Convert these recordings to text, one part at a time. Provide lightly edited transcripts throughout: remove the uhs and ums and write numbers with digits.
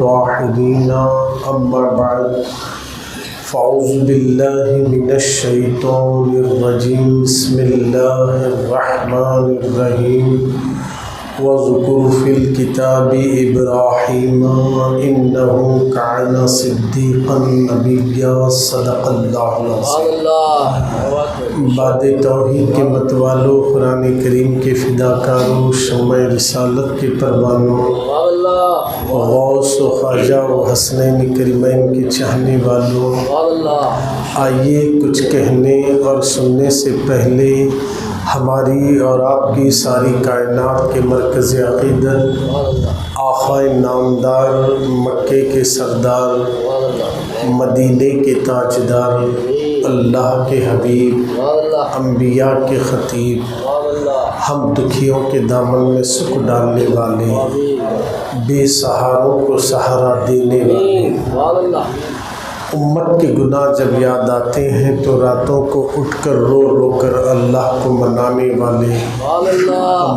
الطاهرين أما بعد فأعوذ بالله من الشيطان الرجيم بسم الله الرحمن الرحيم واذكر في الكتاب إبراهيم إنه كان صديقا نبيا صدق اللہ العظیم۔ باد توحید کے متوالو، قرآن کریم کے فداکاروں، شمع رسالت کے پروانوں، غوث و خواجہ و حسنین کریمین کے چاہنے والوں، آئیے کچھ کہنے اور سننے سے پہلے ہماری اور آپ کی ساری کائنات کے مرکز عقیدت، آقا نامدار، مکے کے سردار، مدینے کے تاجدار، اللہ کے حبیب، انبیاء کے خطیب، ہم دکھیوں کے دامن میں سکھ ڈالنے والے، بے سہاروں کو سہارا دینے والے، امت کے گناہ جب یاد آتے ہیں تو راتوں کو اٹھ کر رو رو کر اللہ کو منانے والے،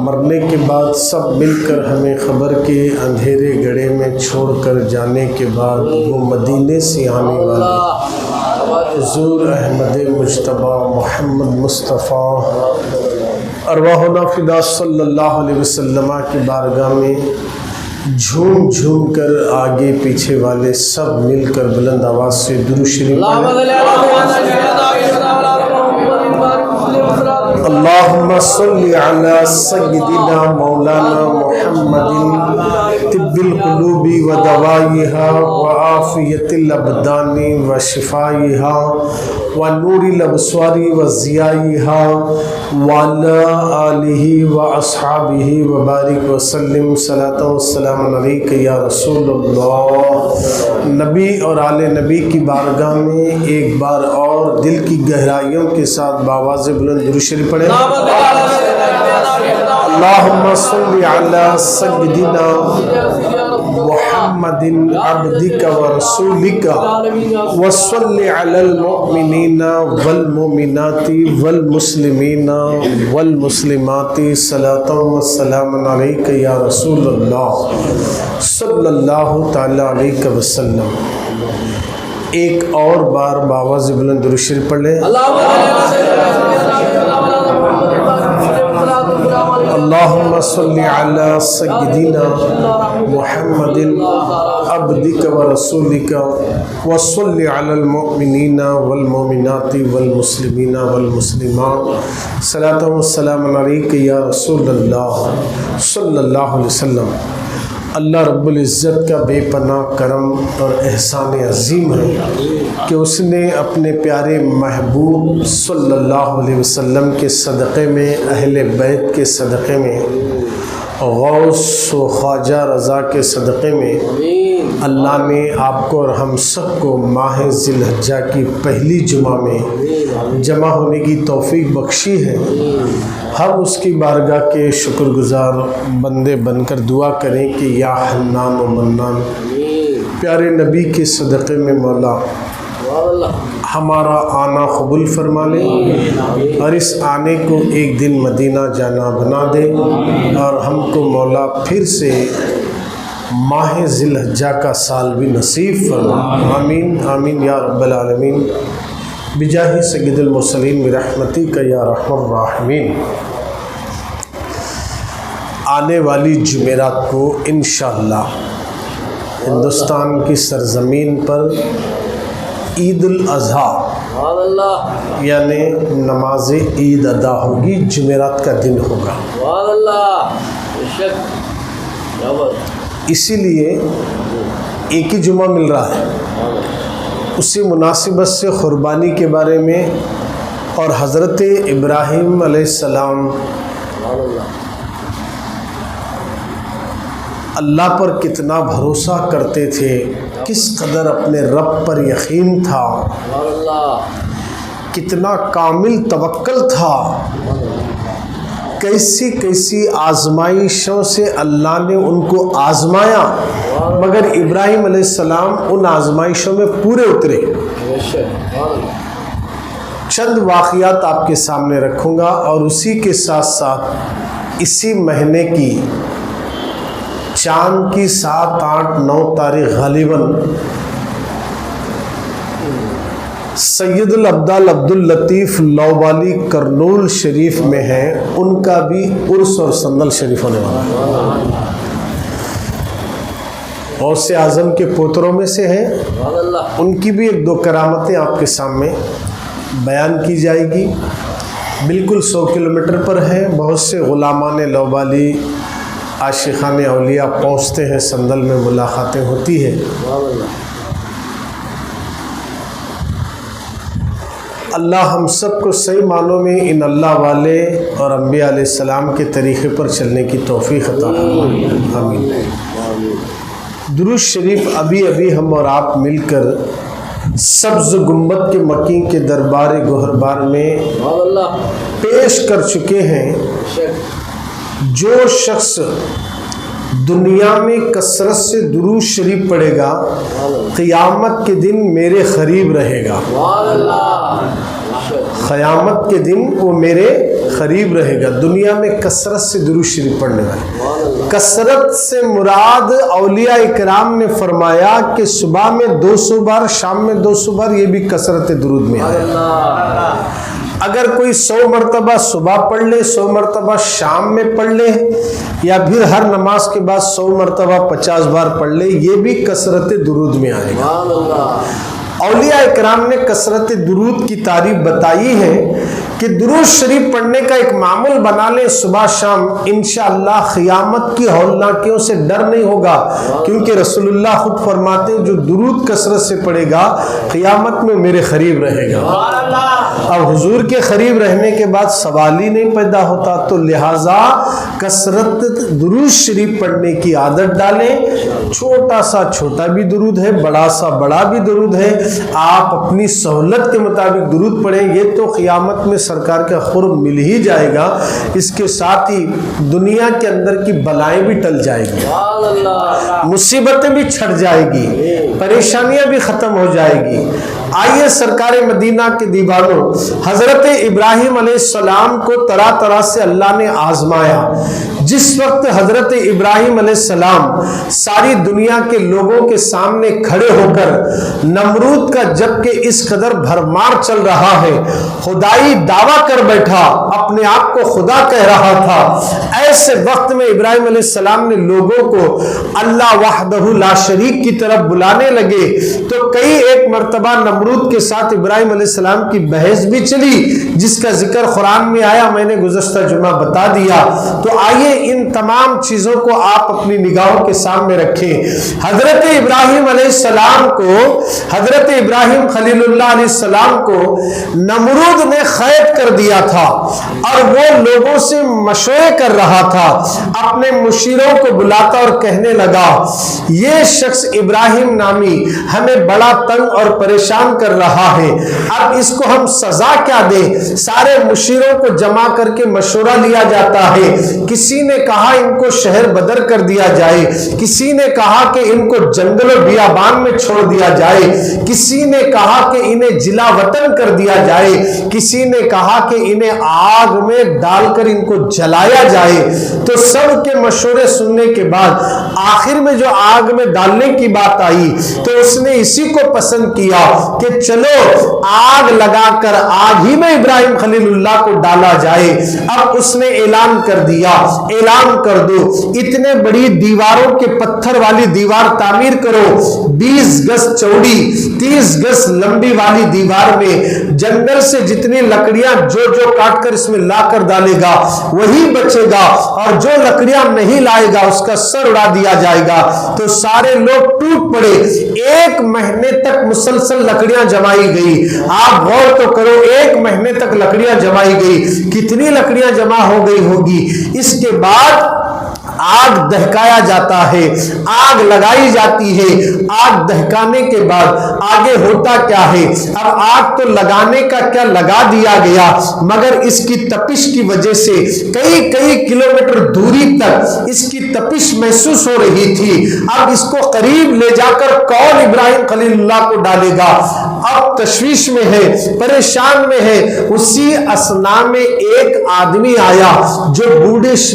مرنے کے بعد سب مل کر ہمیں خبر کے اندھیرے گڑھے میں چھوڑ کر جانے کے بعد وہ مدینے سے آنے والے حضور احمد مجتبی محمد مصطفیٰ ارواحنا فدا صلی اللہ علیہ وسلم کی بارگاہ میں جھوم جھوم کر آگے پیچھے والے سب مل کر بلند آواز سے درود شریف اللہم صلی علی سیدنا مولانا محمد طب القلوب و دوائیہا و عافیت الابدان و شفائیہا و نور الابصار و ضیائیہا وعلی آلہ و اصحابہ و بارک وسلم صلاۃ و السلام علیک یا رسول اللہ۔ نبی اور آل نبی کی بارگاہ میں ایک بار اور دل کی گہرائیوں کے ساتھ بآواز بلند درود شریف پڑھیں۔ اللہم صلی علی سیدنا محمد عبدک و رسولک وصلی علی المؤمنین والمؤمنات والمسلمین والمسلمات صلاۃ و سلام علیک یا رسول اللہ صلی اللہ تعالی علیہ وسلم۔ ایک اور بار بآواز بلند درود شریف پڑھ لیں۔ اللہم صلی علی سیدنا محمد عبدک و رسولک وصلی علی المؤمنین والمؤمنات والمسلمین والمسلمات صلاۃ و سلام علیک یا رسول اللہ صلی اللہ علیہ وسلم۔ اللہ رب العزت کا بے پناہ کرم اور احسان عظیم ہے کہ اس نے اپنے پیارے محبوب صلی اللہ علیہ وسلم کے صدقے میں، اہل بیت کے صدقے میں، غوث و خواجہ رضا کے صدقے میں اللہ نے آپ کو اور ہم سب کو ماہ ذی الحجہ کی پہلی جمعہ میں جمع ہونے کی توفیق بخشی ہے۔ ہم اس کی بارگاہ کے شکر گزار بندے بن کر دعا کریں کہ یا حنان و منان، پیارے نبی کے صدقے میں مولا ہمارا آنا قبول فرما لے اور اس آنے کو ایک دن مدینہ جانا بنا دے، اور ہم کو مولا پھر سے ماہ ذی الحجہ کا سال بھی نصیب فرما۔ آمین آمین یا رب العالمین بجاہ سید المرسلین برحمتک یا ارحم الراحمین۔ آنے والی جمعرات کو انشاءاللہ ہندوستان کی سرزمین پر عید الاضحیٰ یعنی نماز عید ادا ہوگی، جمعرات کا دن ہوگا۔ اسی لیے ایک ہی جمعہ مل رہا ہے، اسی مناسبت سے قربانی کے بارے میں اور حضرت ابراہیم علیہ السلام اللہ پر کتنا بھروسہ کرتے تھے، کس قدر اپنے رب پر یقین تھا، کتنا کامل توکل تھا، کیسی کیسی آزمائشوں سے اللہ نے ان کو آزمایا، مگر ابراہیم علیہ السلام ان آزمائشوں میں پورے اترے۔ چند واقعات آپ کے سامنے رکھوں گا اور اسی کے ساتھ ساتھ اسی مہینے کی چاند کی 7, 8, 9 تاریخ غالباً سید الابدال عبد اللطیف لوبالی کرنول شریف میں ہیں، ان کا بھی عرس اور سندل شریف ہونے والا ہے۔ غوث اعظم کے پوتروں میں سے ہیں، ان کی بھی 1-2 کرامتیں آپ کے سامنے بیان کی جائے گی۔ بالکل 100 کلومیٹر پر ہیں، بہت سے غلامان لوبالی عاشقان اولیاء پہنچتے ہیں، سندل میں ملاقاتیں ہوتی ہے۔ اللہ ہم سب کو صحیح معنوں میں ان اللہ والے اور انبیاء علیہ السلام کے طریقے پر چلنے کی توفیق عطا فرمائے، آمین۔ درود شریف ابھی ہم اور آپ مل کر سبز گنبد کے مکین کے دربار گوہربار میں پیش کر چکے ہیں۔ جو شخص دنیا میں کثرت سے درود شریف پڑھے گا، قیامت کے دن میرے قریب رہے گا، قیامت کے دن وہ میرے قریب رہے گا۔ دنیا میں کثرت سے درود شریف پڑھنے والے، کثرت سے مراد اولیاء اکرام نے فرمایا کہ صبح میں 200 بار، شام میں 200 بار، یہ بھی کثرت درود میں آیا۔ اگر کوئی 100 مرتبہ صبح پڑھ لے، 100 مرتبہ شام میں پڑھ لے، یا پھر ہر نماز کے بعد 100 مرتبہ 50 بار پڑھ لے، یہ بھی کثرت درود میں آئے گا۔ اولیاء اکرام نے کثرت درود کی تعریف بتائی ہے کہ درود شریف پڑھنے کا ایک معمول بنا لیں صبح شام، انشاءاللہ قیامت کی ہولناکیوں سے ڈر نہیں ہوگا، کیونکہ رسول اللہ خود فرماتے ہیں جو درود کثرت سے پڑھے گا قیامت میں میرے قریب رہے گا۔ اب حضور کے قریب رہنے کے بعد سوال ہی نہیں پیدا ہوتا، تو لہٰذا کثرت درود شریف پڑھنے کی عادت ڈالیں۔ چھوٹا سا چھوٹا بھی درود ہے، بڑا سا بڑا بھی درود ہے، آپ اپنی سہولت کے مطابق درود پڑھیں، یہ تو قیامت میں سرکار کا قرب مل ہی جائے گا، اس کے ساتھ ہی دنیا کے اندر کی بلائیں بھی ٹل جائے گی، مصیبتیں بھی چھٹ جائے گی، پریشانیاں بھی ختم ہو جائے گی۔ آئیے سرکار مدینہ کے دیوانوں، حضرت ابراہیم علیہ السلام کو طرح طرح سے اللہ نے آزمایا۔ جس وقت حضرت ابراہیم علیہ السلام ساری دنیا کے لوگوں کے سامنے کھڑے ہو کر نمرود کا جبکہ اس قدر بھرمار چل رہا ہے، خدائی دعویٰ کر بیٹھا، اپنے آپ کو خدا کہہ رہا تھا، ایسے وقت میں ابراہیم علیہ السلام نے لوگوں کو اللہ وحدہ لا شریک کی طرف بلانے لگے، تو کئی ایک مرتبہ نمرود کے ساتھ ابراہیم علیہ السلام کی بحث بھی چلی، جس کا ذکر قرآن میں آیا، میں نے گزشتہ جمعہ بتا دیا۔ تو آئیے ان تمام چیزوں کو آپ اپنی نگاہوں کے سامنے رکھیں۔ حضرت ابراہیم علیہ السلام کو، حضرت ابراہیم خلیل اللہ علیہ السلام کو نمرود نے قید کر دیا تھا، اور وہ لوگوں سے مشورے کر رہا تھا، اپنے مشیروں کو بلاتا اور کہنے لگا، یہ شخص ابراہیم نامی ہمیں بڑا تنگ اور پریشان کر رہا ہے، اب اس کو ہم سزا کیا دیں؟ سارے مشیروں کو جمع کر کے مشورہ لیا جاتا ہے، کسی نے کہا ان کو شہر بدر کر دیا جائے، کسی نے کہا کہ ان کو جنگل و بیابان میں چھوڑ دیا جائے، کسی نے کہا کہ انہیں جلا وطن کر دیا جائے، کسی نے کہا کہ انہیں آگ میں ڈال کر ان کو جلایا جائے۔ تو سب کے مشورے سننے کے بعد آخر میں جو آگ میں ڈالنے کی بات آئی، تو اس نے اسی کو پسند کیا کہ چلو آگ لگا کر آگ ہی میں ابراہیم خلیل اللہ کو ڈالا جائے۔ اب اس نے اعلان کر دیا، اعلان کر دو، اتنے بڑی دیواروں کے پتھر والی دیوار تعمیر کرو، 20 گز چوڑی 30 گز لمبی والی دیوار میں جنگل سے جتنی لکڑیاں جو کاٹ کر اس میں لا کر ڈالے گا وہی بچے گا، اور جو لکڑیاں نہیں لائے گا اس کا سر اڑا دیا جائے گا۔ تو سارے لوگ ٹوٹ پڑے، 1 مہینے تک مسلسل لکڑیاں جمائی گئی۔ آپ غور تو کرو، 1 مہینے تک لکڑیاں جمائی گئی، کتنی لکڑیاں جمع ہو گئی ہوگی۔ اس کے بعد آگ دہکایا جاتا ہے، آگ لگائی جاتی ہے، آگ دہکانے کے بعد آگے ہوتا کیا ہے؟ اب آگ تو لگانے کا کیا لگا دیا گیا، مگر اس کی تپش کی وجہ سے کئی کلومیٹر دوری تک اس کی تپش محسوس ہو رہی تھی۔ اب اس کو قریب لے جا کر کون ابراہیم خلیل اللہ کو ڈالے گا؟ اب تشویش میں ہے، پریشان میں ہے۔ اسی اثنا میں ایک آدمی آیا جو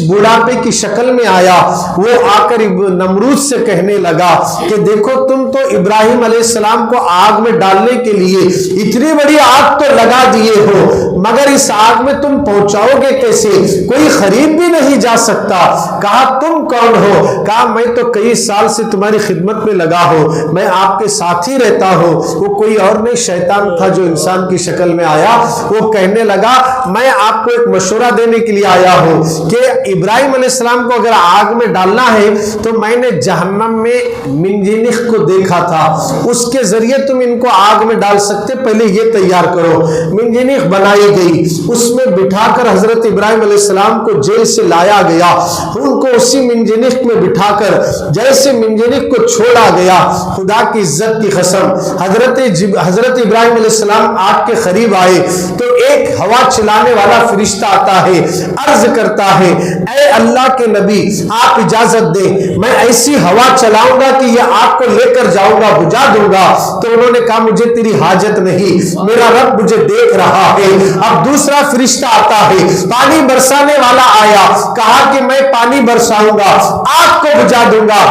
بوڑھاپے کی شکل میں آیا، وہ آ کر نمرود سے کہنے لگا کہ دیکھو تم تو ابراہیم علیہ السلام کو آگ میں ڈالنے کے لیے اتنی بڑی آگ تو لگا دیے ہو، مگر اس آگ میں تم پہنچاؤ گے کیسے؟ کوئی خرید بھی نہیں جا سکتا۔ کہا تم کون ہو؟ کہا میں تو کئی سال سے تمہاری خدمت میں لگا ہوں، میں آپ کے ساتھ ہی رہتا ہوں۔ وہ کوئی اور نہیں، شیطان تھا جو انسان کی شکل میں آیا۔ وہ کہنے لگا میں آپ کو ایک مشورہ دینے کے لیے آیا ہوں کہ ابراہیم علیہ السلام کو اگر آگ میں ڈالنا ہے تو میں نے جہنم میں منجنیق کو دیکھا تھا، اس کے ذریعے تم ان کو آگ میں ڈال سکتے، پہلے یہ تیار کرو۔ منجنیق بنائی گئی، اس میں بٹھا کر حضرت ابراہیم علیہ السلام کو جیل سے لایا گیا، ان کو اسی منجنیق میں بٹھا کر جیسے منجنیق کو چھوڑا گیا، خدا کی عزت کی قسم حضرت ابراہیم علیہ السلام آگ کے قریب آئے تو ایک ہوا چلانے والا فرشتہ آتا ہے، عرض کرتا ہے اے اللہ کے نبی آپ اجازت دیں، میں ایسی ہوا چلاؤں گا کہ یہ آگ کو لے کر جاؤں گا، بجھا دوں گا۔ تو انہوں نے کہا مجھے تیری حاجت نہیں، میرا رب مجھے دیکھ رہا ہے۔ اب دوسرا فرشتہ آتا ہے، پانی برسانے والا آیا، کہا کہ میں پانی برساؤں گا، آگ کو بجھا دوں گا،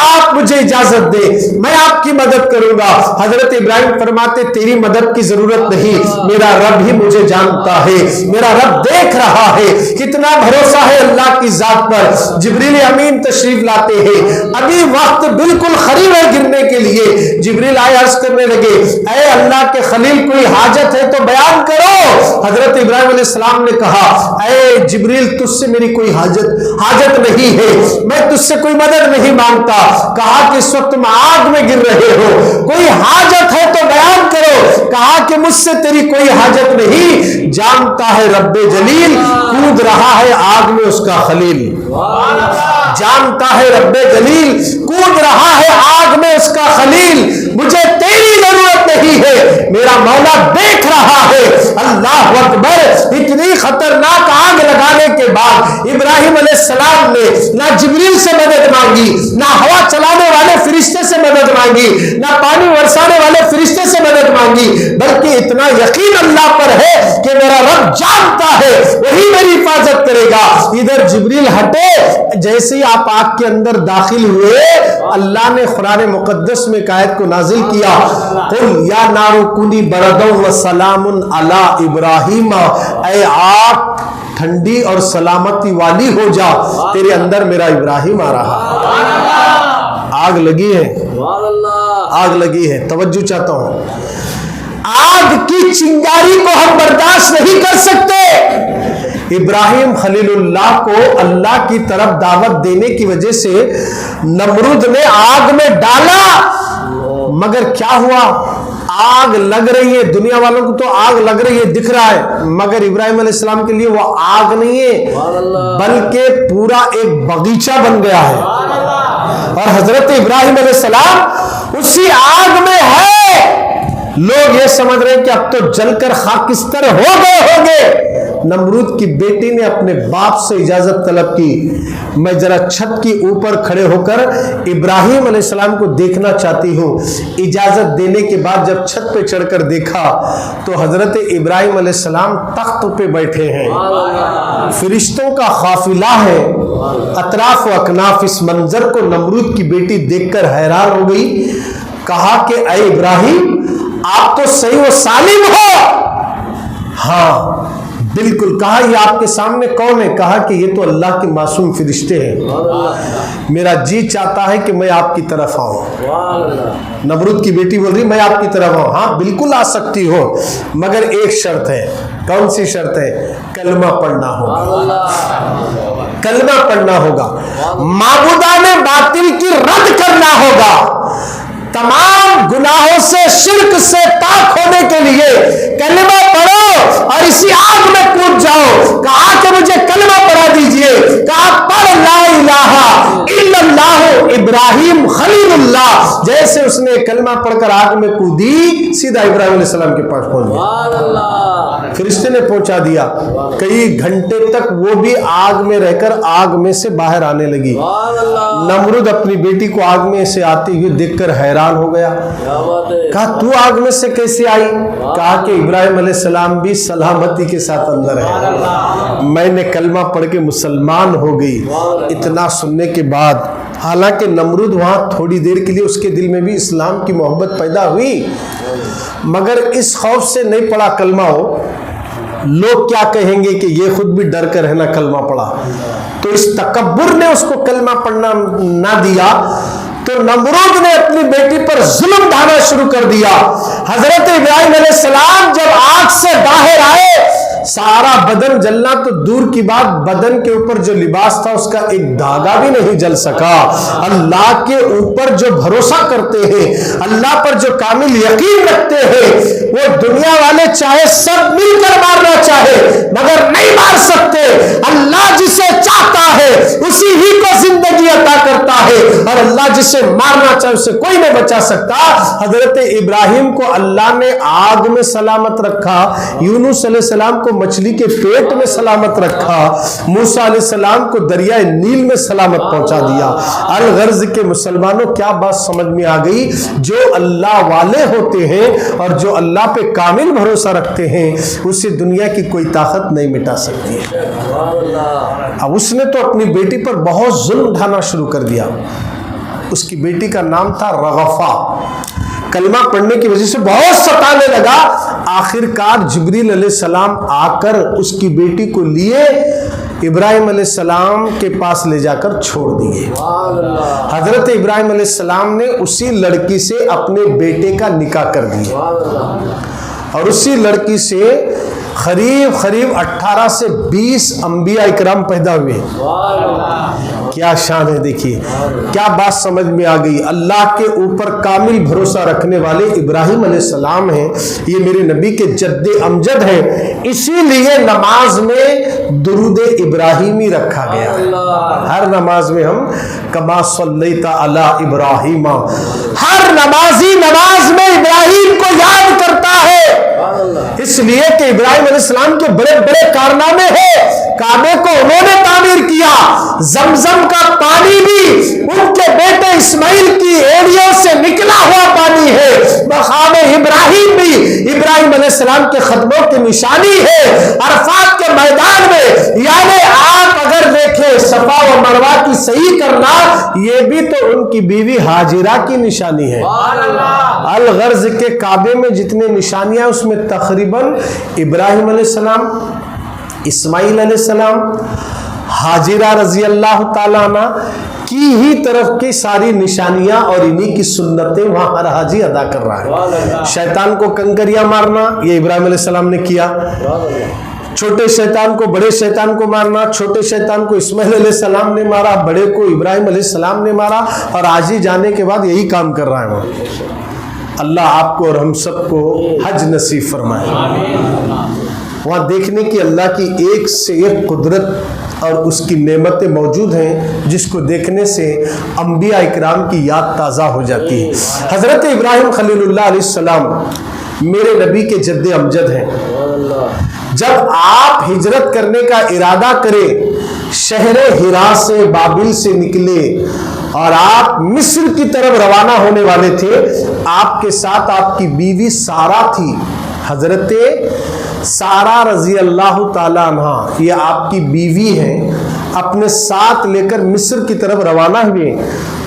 آپ مجھے اجازت دیں، میں آپ کی مدد کروں گا۔ حضرت ابراہیم فرماتے تیری مدد کی ضرورت نہیں، میرا رب ہی مجھے جانتا ہے، میرا رب دیکھ رہا ہے۔ کتنا بھروسہ ہے اللہ کی ذات پر۔ جبریل امین تشریف لاتے ہیں، ابھی وقت بالکل قریب ہے گرنے کے لیے، جبریل آئے عرض کرنے لگے اے اللہ کے خلیل کوئی حاجت ہے تو بیان کرو۔ حضرت ابراہیم علیہ السلام نے کہا اے جبریل تجھ سے میری کوئی حاجت نہیں ہے، میں تجھ سے کوئی مدد نہیں مانگتا۔ کہا کہ اس وقت تم آگ میں گر رہے ہو، کوئی حاجت ہے تو بیان کرو۔ کہا کہ مجھ سے تیری کوئی حاجت نہیں، جانتا ہے رب جلیل کود رہا ہے آگ میں اس کا خلیل، جانتا ہے رب جلیل کود رہا ہے آگ میں اس کا خلیل، مجھے تیری ضرورت نہیں ہے، میرا مولا دیکھ رہا ہے۔ اللہ اکبر۔ اتنی خطرناک آگ لگانے کے بعد ابراہیم علیہ السلام نے نہ جبریل سے مدد مانگی، نہ ہوا چلانے والے فرشتے سے مدد مانگی، نہ پانی برسانے والے فرشتے سے مدد مانگی، بلکہ اتنا یقین اللہ پر ہے کہ میرا رب جانتا ہے وہی میری حفاظت کرے گا۔ ادھر جبریل ہٹے، جیسے ہی آپ آگ کے اندر داخل ہوئے اللہ نے قرآن مقدس میں ایک آیت کو نازل کیا، قل یا نار کونی بردا وسلام علی ابراہیم، اے آگ ٹھنڈی اور سلامتی والی ہو جا، تیرے اندر میرا ابراہیم آ رہا۔ آگ لگی ہے، آگ لگی ہے، توجہ چاہتا ہوں، آگ کی چنگاری کو ہم برداشت نہیں کر سکتے۔ ابراہیم خلیل اللہ کو اللہ کی طرف دعوت دینے کی وجہ سے نمرود نے آگ میں ڈالا، مگر کیا ہوا؟ آگ لگ رہی ہے، دنیا والوں کو تو آگ لگ رہی ہے، دکھ رہا ہے، مگر ابراہیم علیہ السلام کے لیے وہ آگ نہیں ہے بلکہ پورا ایک باغیچہ بن گیا ہے، اور حضرت ابراہیم علیہ السلام اسی آگ میں ہے۔ لوگ یہ سمجھ رہے ہیں کہ اب تو جل کر خاکستر ہو گئے ہوں گے۔ نمرود کی بیٹی نے اپنے باپ سے اجازت طلب کی، میں ذرا چھت کی اوپر کھڑے ہو کر ابراہیم علیہ السلام کو دیکھنا چاہتی ہوں۔ اجازت دینے کے بعد جب چھت پہ چڑھ کر دیکھا تو حضرت ابراہیم علیہ السلام تخت پہ بیٹھے ہیں، فرشتوں کا قافلہ ہے اطراف و اکناف۔ اس منظر کو نمرود کی بیٹی دیکھ کر حیران ہو گئی، کہا کہ اے ابراہیم آپ تو صحیح و سالم ہو؟ ہاں بالکل۔ کہا یہ آپ کے سامنے کون ہے؟ کہا کہ یہ تو اللہ کے معصوم فرشتے ہیں، میرا جی چاہتا ہے کہ میں آپ کی طرف آؤں۔ نمرود کی بیٹی بول رہی میں آپ کی طرف آؤں۔ ہاں بالکل آ سکتی ہو، مگر ایک شرط ہے۔ کون سی شرط ہے؟ کلمہ پڑھنا ہوگا، کلمہ پڑھنا ہوگا، معبودان باطل کی رد کرنا ہوگا، تمام گناہوں سے شرک سے پاک ہونے کے لیے کلمہ پڑھو اور اسی آگ میں کود جاؤ۔ کہا کہ مجھے کلمہ پڑھا دیجئے، کہا پڑھ لا الہ الا اللہ ابراہیم خلیل اللہ، جیسے اس نے کلمہ پڑھ کر آگ میں کودی سیدھا ابراہیم علیہ السلام کے پاس پہنچ گیا، فرشتے نے پہنچا دیا، کئی گھنٹے تک وہ بھی آگ میں رہ کر آگ میں سے باہر آنے لگی۔ نمرود اپنی بیٹی کو آگ میں سے آتی ہوئی دیکھ کر حیران ہو گیا، کہا تو آگ میں سے کیسے آئی؟ کہا کہ ابراہیم علیہ السلام بھی سلامتی کے ساتھ اندر ہے، میں نے کلمہ پڑھ کے مسلمان ہو گئی۔ اتنا سننے کے بعد حالانکہ نمرود وہاں تھوڑی دیر کے لیے اس کے دل میں بھی اسلام کی محبت پیدا ہوئی، مگر اس خوف سے نہیں پڑا کلمہ ہو لوگ کیا کہیں گے کہ یہ خود بھی ڈر کر ہے نا کلمہ پڑھا، تو اس تکبر نے اس کو کلمہ پڑھنا نہ دیا، تو نمرود نے اپنی بیٹی پر ظلم ڈھانا شروع کر دیا۔ حضرت ابراہیم علیہ السلام جب آگ سے باہر آئے، سارا بدن جلنا تو دور کی بات، بدن کے اوپر جو لباس تھا اس کا ایک دھاگا بھی نہیں جل سکا۔ اللہ کے اوپر جو بھروسہ کرتے ہیں، اللہ پر جو کامل یقین رکھتے ہیں، وہ دنیا والے چاہے سب مل کر مارنا چاہے مگر نہیں مار سکتے۔ اللہ جسے چاہتا ہے اسی ہی کو زندگی عطا کرتا ہے، اور اللہ جسے مارنا چاہے اسے کوئی نہیں بچا سکتا۔ حضرت ابراہیم کو اللہ نے آگ میں سلامت رکھا، یونس علیہ السلام کو مچھلی کے پیٹ میں سلامت رکھا، موسیٰ علیہ السلام کو دریائے نیل میں سلامت پہنچا دیا۔ الغرض کے مسلمانوں کیا بات سمجھ میں آ گئی؟ جو اللہ والے ہوتے ہیں اور جو اللہ پہ کامل بھروسہ رکھتے ہیں اسے دنیا کی کوئی طاقت نہیں مٹا سکتی ہے۔ اب اس نے تو اپنی بیٹی پر بہت ظلم ڈھانا شروع کر دیا۔ اس کی بیٹی کا نام تھا رغفہ، کلمہ پڑھنے کی وجہ سے بہت ستانے لگا۔ آخر کار جبریل علیہ السلام آ کر اس کی بیٹی کو لیے ابراہیم علیہ السلام کے پاس لے جا کر چھوڑ دیے۔ حضرت ابراہیم علیہ السلام نے اسی لڑکی سے اپنے بیٹے کا نکاح کر دیا، اور اسی لڑکی سے قریب 18 سے 20 انبیاء اکرام پیدا ہوئے۔ کیا شان ہے، دیکھیے کیا بات سمجھ میں آ گئی۔ اللہ کے اوپر کامل بھروسہ رکھنے والے ابراہیم علیہ السلام ہیں، یہ میرے نبی کے جد امجد ہیں، اسی لیے نماز میں درود ابراہیمی رکھا گیا۔ ہر نماز میں ہم کما صلیت علی ابراہیم، ہر نمازی نماز میں ابراہیم کو یاد کرتا ہے، اس لیے کہ ابراہیم علیہ السلام کے بڑے بڑے کارنامے ہیں۔ کعبے کو انہوں نے تعمیر کیا، زمزم کا پانی بھی ان کے بیٹے اسماعیل کی ایڑیوں سے نکلا ہوا پانی ہے، مقام ابراہیم بھی ابراہیم علیہ السلام کے قدموں کی نشانی ہے۔ عرفات کے میدان میں یعنی آپ اگر دیکھیں صفا و مروہ کی صحیح کرنا، یہ بھی تو ان کی بیوی ہاجرہ کی نشانی ہے۔ الغرض کے کعبے میں جتنے نشانیاں اس میں تقریباً ابراہیم علیہ السلام، اسماعیل علیہ السلام، ہاجرہ رضی اللہ تعالیٰ عنہ کی ہی طرف کی ساری نشانیاں اور انہی کی سنتیں وہاں ہر حاجی ادا کر رہا ہے۔ شیطان کو کنکریاں مارنا یہ ابراہیم علیہ السلام نے کیا، چھوٹے شیطان کو بڑے شیطان کو مارنا، چھوٹے شیطان کو اسماعیل علیہ السلام نے مارا، بڑے کو ابراہیم علیہ السلام نے مارا، اور آج ہی جانے کے بعد یہی کام کر رہا ہے وہاں۔ اللہ آپ کو اور ہم سب کو حج نصیب فرمائے۔ وہاں دیکھنے کی اللہ کی ایک سے ایک قدرت اور اس کی نعمتیں موجود ہیں، جس کو دیکھنے سے انبیاء اکرام کی یاد تازہ ہو جاتی ہے۔ حضرت ابراہیم خلیل اللہ علیہ السلام میرے نبی کے جد امجد ہیں۔ جب آپ ہجرت کرنے کا ارادہ کریں، شہر ہرا سے بابل سے نکلے اور آپ مصر کی طرف روانہ ہونے والے تھے، آپ کے ساتھ آپ کی بیوی سارہ تھی، حضرت سارہ رضی اللہ تعالیٰ عنہ، یہ آپ کی بیوی ہیں، اپنے ساتھ لے کر مصر کی طرف روانہ ہوئے۔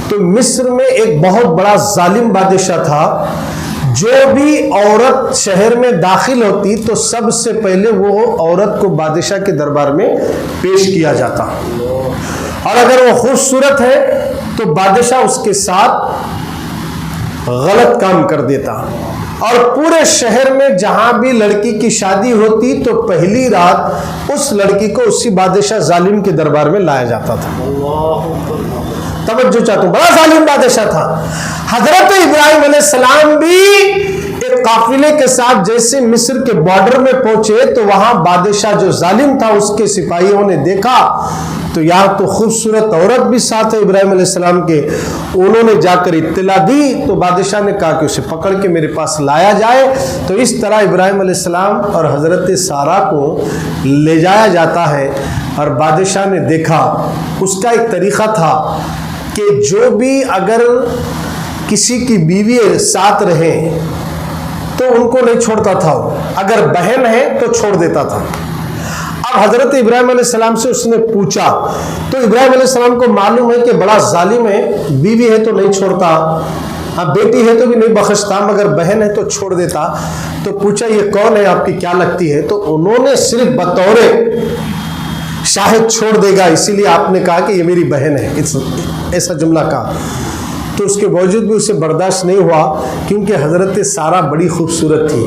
تو مصر میں ایک بہت بڑا ظالم بادشاہ تھا، جو بھی عورت شہر میں داخل ہوتی تو سب سے پہلے وہ عورت کو بادشاہ کے دربار میں پیش کیا جاتا، اور اگر وہ خوبصورت ہے تو بادشاہ اس کے ساتھ غلط کام کر دیتا، اور پورے شہر میں جہاں بھی لڑکی کی شادی ہوتی تو پہلی رات اس لڑکی کو اسی بادشاہ ظالم کے دربار میں لایا جاتا تھا۔ توجہ چاہتا ہوں، بڑا ظالم بادشاہ تھا۔ حضرت ابراہیم علیہ السلام بھی ایک قافلے کے ساتھ جیسے مصر کے بارڈر میں پہنچے تو وہاں بادشاہ جو ظالم تھا اس کے سپاہیوں نے دیکھا تو یہاں تو خوبصورت عورت بھی ساتھ ہے ابراہیم علیہ السلام کے، انہوں نے جا کر اطلاع دی تو بادشاہ نے کہا کہ اسے پکڑ کے میرے پاس لایا جائے۔ تو اس طرح ابراہیم علیہ السلام اور حضرت سارہ کو لے جایا جاتا ہے، اور بادشاہ نے دیکھا، اس کا ایک طریقہ تھا کہ جو بھی اگر کسی کی بیوی ساتھ رہے تو ان کو نہیں چھوڑتا تھا، اگر بہن ہے تو چھوڑ دیتا تھا۔ اب حضرت ابراہیم علیہ السلام سے اس نے پوچھا تو ابراہیم علیہ السلام کو معلوم ہے کہ بڑا ظالم ہے، بیوی ہے تو نہیں چھوڑتا، اب بیٹی ہے تو بھی نہیں بخشتا، مگر بہن ہے تو چھوڑ دیتا۔ تو پوچھا یہ کون ہے، آپ کی کیا لگتی ہے؟ تو انہوں نے صرف بطور شاہد چھوڑ دے گا اسی لیے آپ نے کہا کہ یہ میری بہن ہے، ایسا جملہ کہا۔ تو اس کے باوجود بھی اسے برداشت نہیں ہوا، کیونکہ حضرت سارہ بڑی خوبصورت تھی۔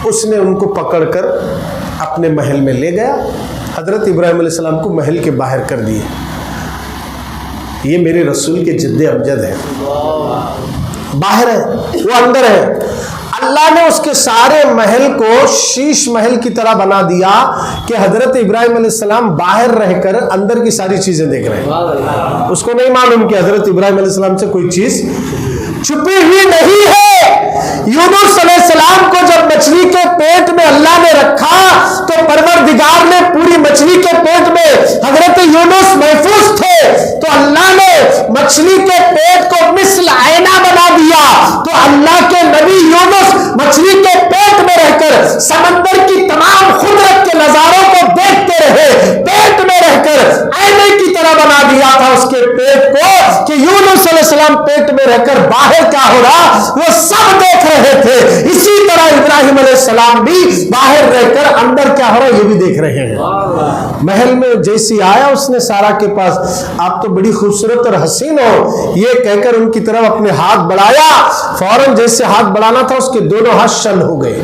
اس نے ان کو پکڑ کر اپنے محل میں لے گیا، حضرت ابراہیم علیہ السلام کو محل کے باہر کر دیے۔ یہ میرے رسول کے جد امجد ہے، باہر ہے، وہ اندر ہے۔ اللہ نے اس کے سارے محل کو شیش محل کی طرح بنا دیا کہ حضرت ابراہیم علیہ السلام باہر رہ کر اندر کی ساری چیزیں دیکھ رہے ہیں۔ اس کو نہیں معلوم کہ حضرت ابراہیم علیہ السلام سے کوئی چیز چھپی ہوئی نہیں ہے۔ یونس علیہ السلام کو جب مچھلی کے پیٹ میں اللہ نے رکھا تو پروردگار نے پوری مچھلی کے پیٹ میں حضرت یونس محفوظ تھے، تو اللہ نے مچھلی کے پیٹ کو مثل آئینہ بنا دیا۔ تو اللہ کے نبی یونس مچھلی کے پیٹ میں رہ کر سمندر کی تمام قدرت کے نظاروں کو دیکھتے رہے، پیٹ میں رہ کر آئینے کی طرح بنا دیا تھا اس کے پیٹ کو کہ یونس علیہ السلام پیٹ میں رہ کر باہر کیا ہو رہا وہ سب دیکھ رہے تھے۔ اسی طرح ابراہیم علیہ السلام بھی باہر رہ کر اندر کیا ہو رہا یہ بھی دیکھ رہے ہیں۔ محل میں جیسی آیا اس نے سارہ کے پاس، آپ تو بڑی خوبصورت اور حسین ہو، یہ کہہ کر ان کی طرف اپنے ہاتھ بڑھایا، فوراً جیسے ہاتھ بڑھانا تھا اس کے دونوں ہاتھ شل ہو گئے،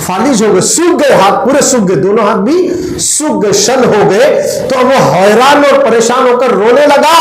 فالج ہو گئے، سوکھ گئے، ہاتھ پورے سوکھ گئے، دونوں ہاتھ بھی سوکھ گئے، شل ہو گئے۔ تو وہ حیران اور پریشان ہو کر رونے لگا،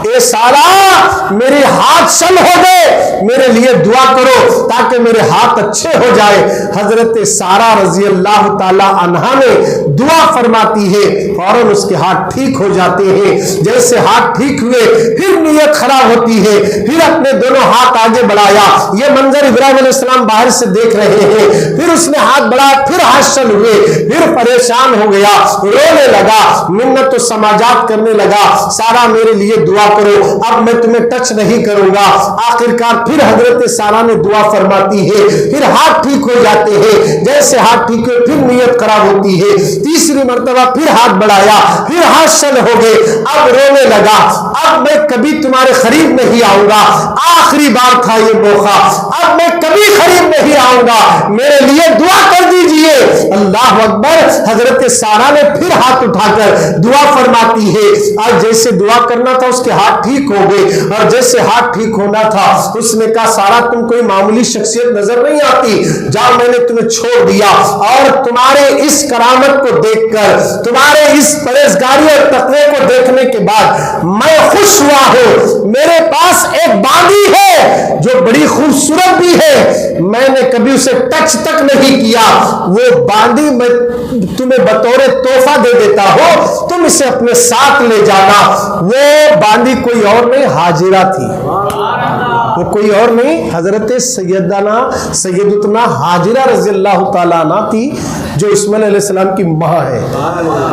اے سارہ میرے ہاتھ شل ہو گئے، میرے لیے دعا کرو تاکہ میرے ہاتھ اچھے ہو جائے۔ حضرت سارہ رضی اللہ تعالی عنہا نے دعا فرماتی ہے، فوراً اس کے ہاتھ ٹھیک ہو جاتے ہیں۔ جیسے ہاتھ ٹھیک ہوئے پھر نیت خراب ہوتی ہے، پھر اپنے دونوں ہاتھ آگے بڑھایا۔ یہ منظر ابراہیم علیہ السلام باہر سے دیکھ رہے ہیں، پھر اس نے ہاتھ بڑھایا، پھر ہاتھ شل ہوئے، پھر پریشان ہو گیا، رونے لگا، منت و سماجات کرنے لگا، سارہ میرے لیے دعا کرو، اب میں تمہیں ٹچ نہیں کروں گا۔ آخرکار پھر حضرت سارہ نے دعا فرماتی ہے، پھر ہاتھ ٹھیک ہو جاتے ہیں، جیسے ہاتھ ٹھیک ہوئے پھر نیت خراب ہوتی ہے، تیسری مرتبہ پھر ہاتھ بڑھایا، پھر ہاتھ شل ہو گئے، اب رونے لگا، اب میں کبھی تمہارے قریب نہیں آؤں گا، آخری بار تھا یہ موقع، اب میں کبھی قریب نہیں آؤں گا، میرے لیے دعا کر دیجئے۔ اللہ اکبر۔ حضرت سارہ نے پھر ہاتھ اٹھا کر دعا فرماتی ہے، آج جیسے دعا کرنا تھا اس کے ہاتھ ٹھیک ہو گئے، اور جیسے ہاتھ ٹھیک ہونا تھا اس نے کہا سارہ تم کوئی معمولی شخصیت نظر نہیں آتی، جاؤ میں نے تمہیں چھوڑ دیا، اور تمہارے اس کرامت کو دیکھ کر، تمہارے اس پرہیزگاری اور تقوی کو دیکھنے کے بعد میں خوش ہوا ہوں۔ میرے پاس ایک باندی ہے جو بڑی خوبصورت بھی ہے، میں نے کبھی اسے ٹچ تک نہیں کیا، وہ باندی میں تمہیں بطور تحفہ دے دیتا ہو، تم اسے اپنے ساتھ لے جانا۔ وہ باندی کوئی اور نہیں حاجرہ تھی، وہ کوئی اور نہیں حضرت سیدتنا حاجرہ رضی اللہ تعالیٰ عنہ تھی، جو اسماعیل علیہ السلام کی ماں ہے۔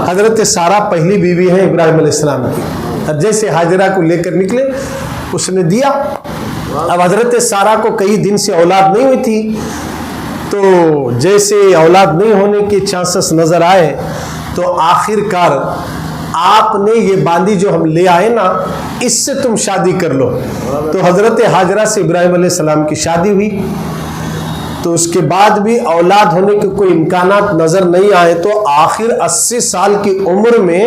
حضرت سارہ پہلی بیوی ہے ابراہیم علیہ السلام کی، اور جیسے حاجرہ کو لے کر نکلے اس نے دیا۔ اب حضرت سارہ کو کئی دن سے اولاد نہیں ہوئی تھی، تو جیسے اولاد نہیں ہونے کے چانسز نظر آئے تو آخر کار آپ نے یہ باندی جو ہم لے آئے نا اس سے تم شادی کر لو۔ تو حضرت حاجرہ سے ابراہیم علیہ السلام کی شادی ہوئی، تو اس کے بعد بھی اولاد ہونے کے کوئی امکانات نظر نہیں آئے، تو آخر 80 سال کی عمر میں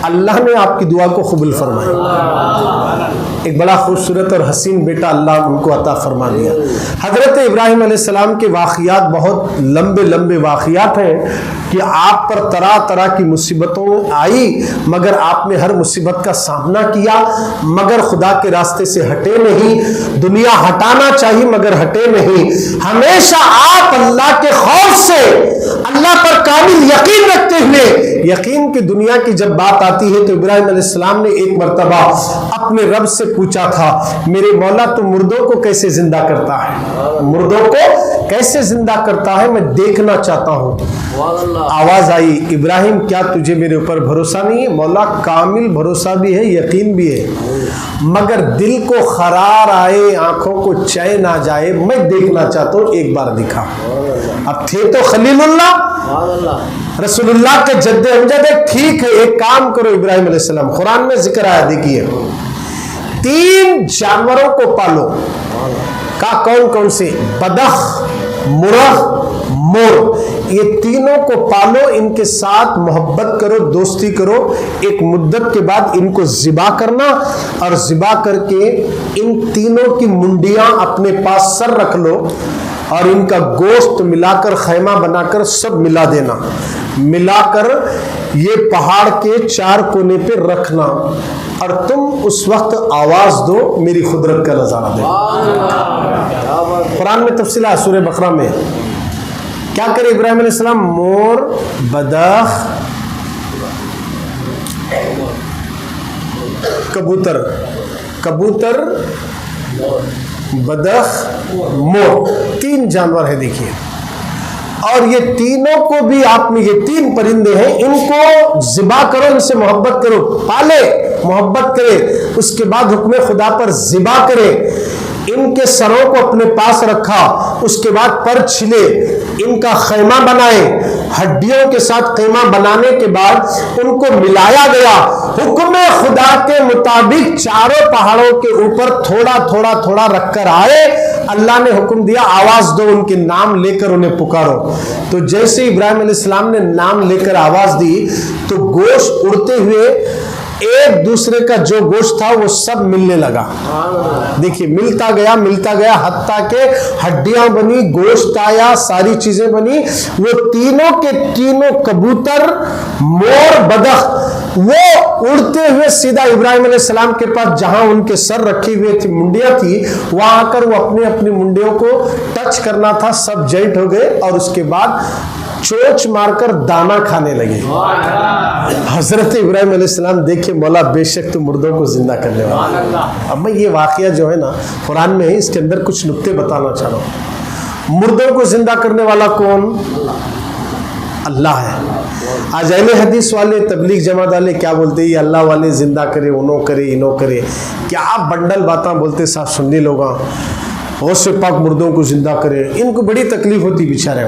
اللہ نے آپ کی دعا کو قبول فرمایا، ایک بڑا خوبصورت اور حسین بیٹا اللہ ان کو عطا فرما دیا۔ حضرت ابراہیم علیہ السلام کے واقعات بہت لمبے لمبے واقعات ہیں کہ آپ پر طرح طرح کی مصیبتوں آئی، مگر آپ نے ہر مصیبت کا سامنا کیا، مگر خدا کے راستے سے ہٹے نہیں۔ دنیا ہٹانا چاہیے مگر ہٹے نہیں، ہمیشہ آپ اللہ کے خوف سے، اللہ پر کامل یقین رکھتے ہوئے، یقین کی دنیا کی جب بات آتی ہے تو ابراہیم علیہ السلام نے ایک مرتبہ اپنے رب سے پوچھا تھا، میرے مولا تو مردوں کو کیسے زندہ کرتا ہے، مردوں کو کیسے زندہ کرتا ہے، میں دیکھنا چاہتا ہوں۔ آواز آئی، ابراہیم کیا تجھے میرے اوپر بھروسہ نہیں ہے؟ مولا کامل بھروسہ بھی ہے، یقین بھی ہے، مگر دل کو قرار آئے، آنکھوں کو چین آ جائے، میں دیکھنا چاہتا ہوں، ایک بار دکھا۔ اب تھے تو خلیل اللہ، رسول اللہ کے جد امجد ہے، ٹھیک ہے ایک کام کرو ابراہیم علیہ السلام، قرآن میں ذکر آیا، دیکھیے 3 جانوروں کو پالو، کہا کون کون سے؟ بدخ، مرغ، مور، یہ تینوں کو پالو، ان کے ساتھ محبت کرو، دوستی کرو، ایک مدت کے بعد ان کو ذبح کرنا، اور ذبح کر کے ان تینوں کی منڈیاں اپنے پاس سر رکھ لو، اور ان کا گوشت ملا کر خیمہ بنا کر سب ملا دینا، ملا کر یہ پہاڑ کے 4 کونے پہ رکھنا، اور تم اس وقت آواز دو، میری قدرت کا نظارہ دے۔ قرآن میں تفصیل ہے سورہ بقرہ میں، کیا کرے ابراہیم علیہ السلام؟ مور، بدخ، کبوتر، بدخ، مور، 3 جانور ہیں دیکھیے، اور یہ تینوں کو بھی آپ میں، یہ 3 پرندے ہیں، ان کو ذبح کرو، ان سے محبت کرو، پالے، محبت کرے، اس کے بعد حکم خدا پر ذبح کرے، ان کے سروں کو اپنے پاس رکھا، اس کے بعد پر چھلے، ان کا خیمہ بنائے، ہڈیوں کے ساتھ خیمہ بنانے کے بعد ان کو ملایا گیا، حکم خدا کے مطابق 4 پہاڑوں کے اوپر تھوڑا تھوڑا تھوڑا رکھ کر آئے، اللہ نے حکم دیا آواز دو، ان کے نام لے کر انہیں پکارو، تو جیسے ابراہیم علیہ السلام نے نام لے کر آواز دی تو گوشت اڑتے ہوئے ایک دوسرے کا جو گوشت تھا وہ سب ملنے لگا، دیکھیے ملتا گیا حتیٰ کہ ہڈیاں بنی، گوشت آیا، ساری چیزیں بنی، وہ تینوں کے تینوں کبوتر، مور، بدخ، وہ اڑتے ہوئے سیدھا ابراہیم علیہ السلام کے پاس، جہاں ان کے سر رکھی ہوئے تھی، منڈیاں تھی، وہاں آ کر وہ اپنی منڈیوں کو ٹچ کرنا تھا، سب جوائنٹ ہو گئے، اور اس کے بعد چوچ مار کر دانا کھانے لگے۔ حضرت ابراہیم علیہ السلام دیکھیں مولا بے شک تو مردوں کو زندہ کرنے والا۔ اب میں یہ واقعہ جو ہے نا قرآن میں ہے، اس کے اندر کچھ نکتے بتانا چاہ رہا ہوں۔ مردوں کو زندہ کرنے والا کون؟ اللہ ہے۔ آج اہل حدیث والے، تبلیغ جماعت والے کیا بولتے ہیں؟ یہ اللہ والے زندہ کرے، انہوں کرے، انہوں کرے، کیا بنڈل باتاں بولتے صاحب سنی لوگاں، غوث پاک مردوں کو زندہ کرے، ان کو بڑی تکلیف ہوتی بیچارے،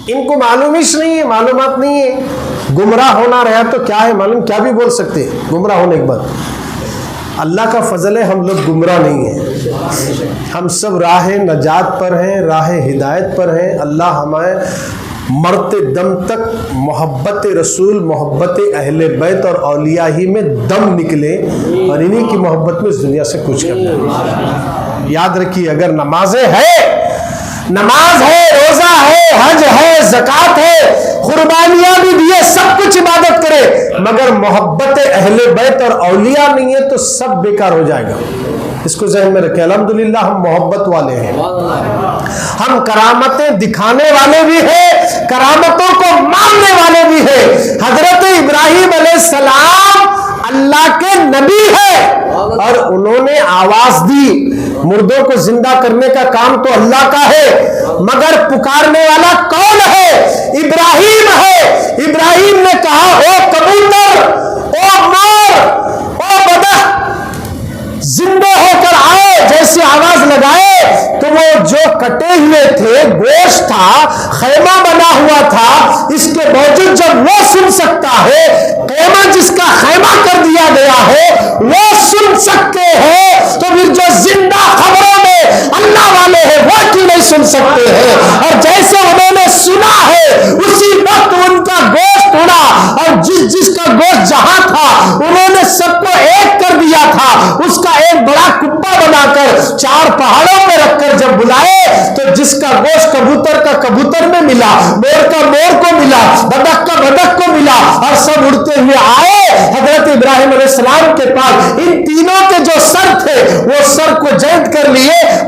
ان کو معلوم ہی نہیں ہے، معلومات نہیں ہے، گمراہ ہونا رہا تو کیا ہے معلوم، کیا بھی بول سکتے گمراہ ہونے کے بعد۔ اللہ کا فضل ہے ہم لوگ گمراہ نہیں ہیں، ہم سب راہ نجات پر ہیں، راہ ہدایت پر ہیں۔ اللہ ہمیں مرتے دم تک محبت رسول، محبت اہل بیت اور اولیاء ہی میں دم نکلے، اور انہی کی محبت میں اس دنیا سے کچھ کرنا۔ یاد رکھیے اگر نمازیں ہے، نماز ہے، روزہ ہے، حج ہے، زکوٰۃ ہے، قربانیاں بھی دیے، سب کچھ عبادت کرے، مگر محبت اہل بیت اور اولیاء نہیں ہے تو سب بیکار ہو جائے گا۔ اس کو ذہن میں رکھیں، الحمدللہ ہم محبت والے ہیں، ہم کرامتیں دکھانے والے بھی ہیں، کرامتوں کو ماننے والے بھی ہیں۔ حضرت ابراہیم علیہ السلام اللہ کے نبی ہے، اور انہوں نے آواز دی، مردوں کو زندہ کرنے کا کام تو اللہ کا ہے، مگر پکارنے والا کون ہے؟ ابراہیم ہے۔ ابراہیم نے کہا او کبوتر، او مور، او بدخ، زندہ ہو کر آئے، جیسے آواز لگائے تو وہ جو کٹے ہوئے تھے، گوشت تھا، خیمہ بنا ہوا تھا، اس کے باوجود جب وہ سن سکتا ہے، خیمہ جس کا خیمہ کر دیا گیا ہے وہ سن سکتے ہیں، تو پھر جو زندہ خبروں میں اللہ والے ہیں وہ کیوں نہیں سن سکتے ہیں؟ اور جیسے انہوں نے سنا ہے اسی وقت ان کا گوشت اڑا، اور جس کا گوشت جہاں تھا انہوں نے سب کو ایک کر دیا تھا، اس کا ایک بڑا کپا بنا کر 4 پہاڑوں پہ رکھ کر جب بلائے تو جس کا گوشت کبوتر کا کبوتر میں ملا، مور کا مور کو ملا، بدخ کا بدخ کو ملا، اور سب اڑتے ہوئے آئے حضرت ابراہیم علیہ السلام کے پاس۔ ان تینوں کے جو سر تھے وہ سر کو جوائنٹ کر لیے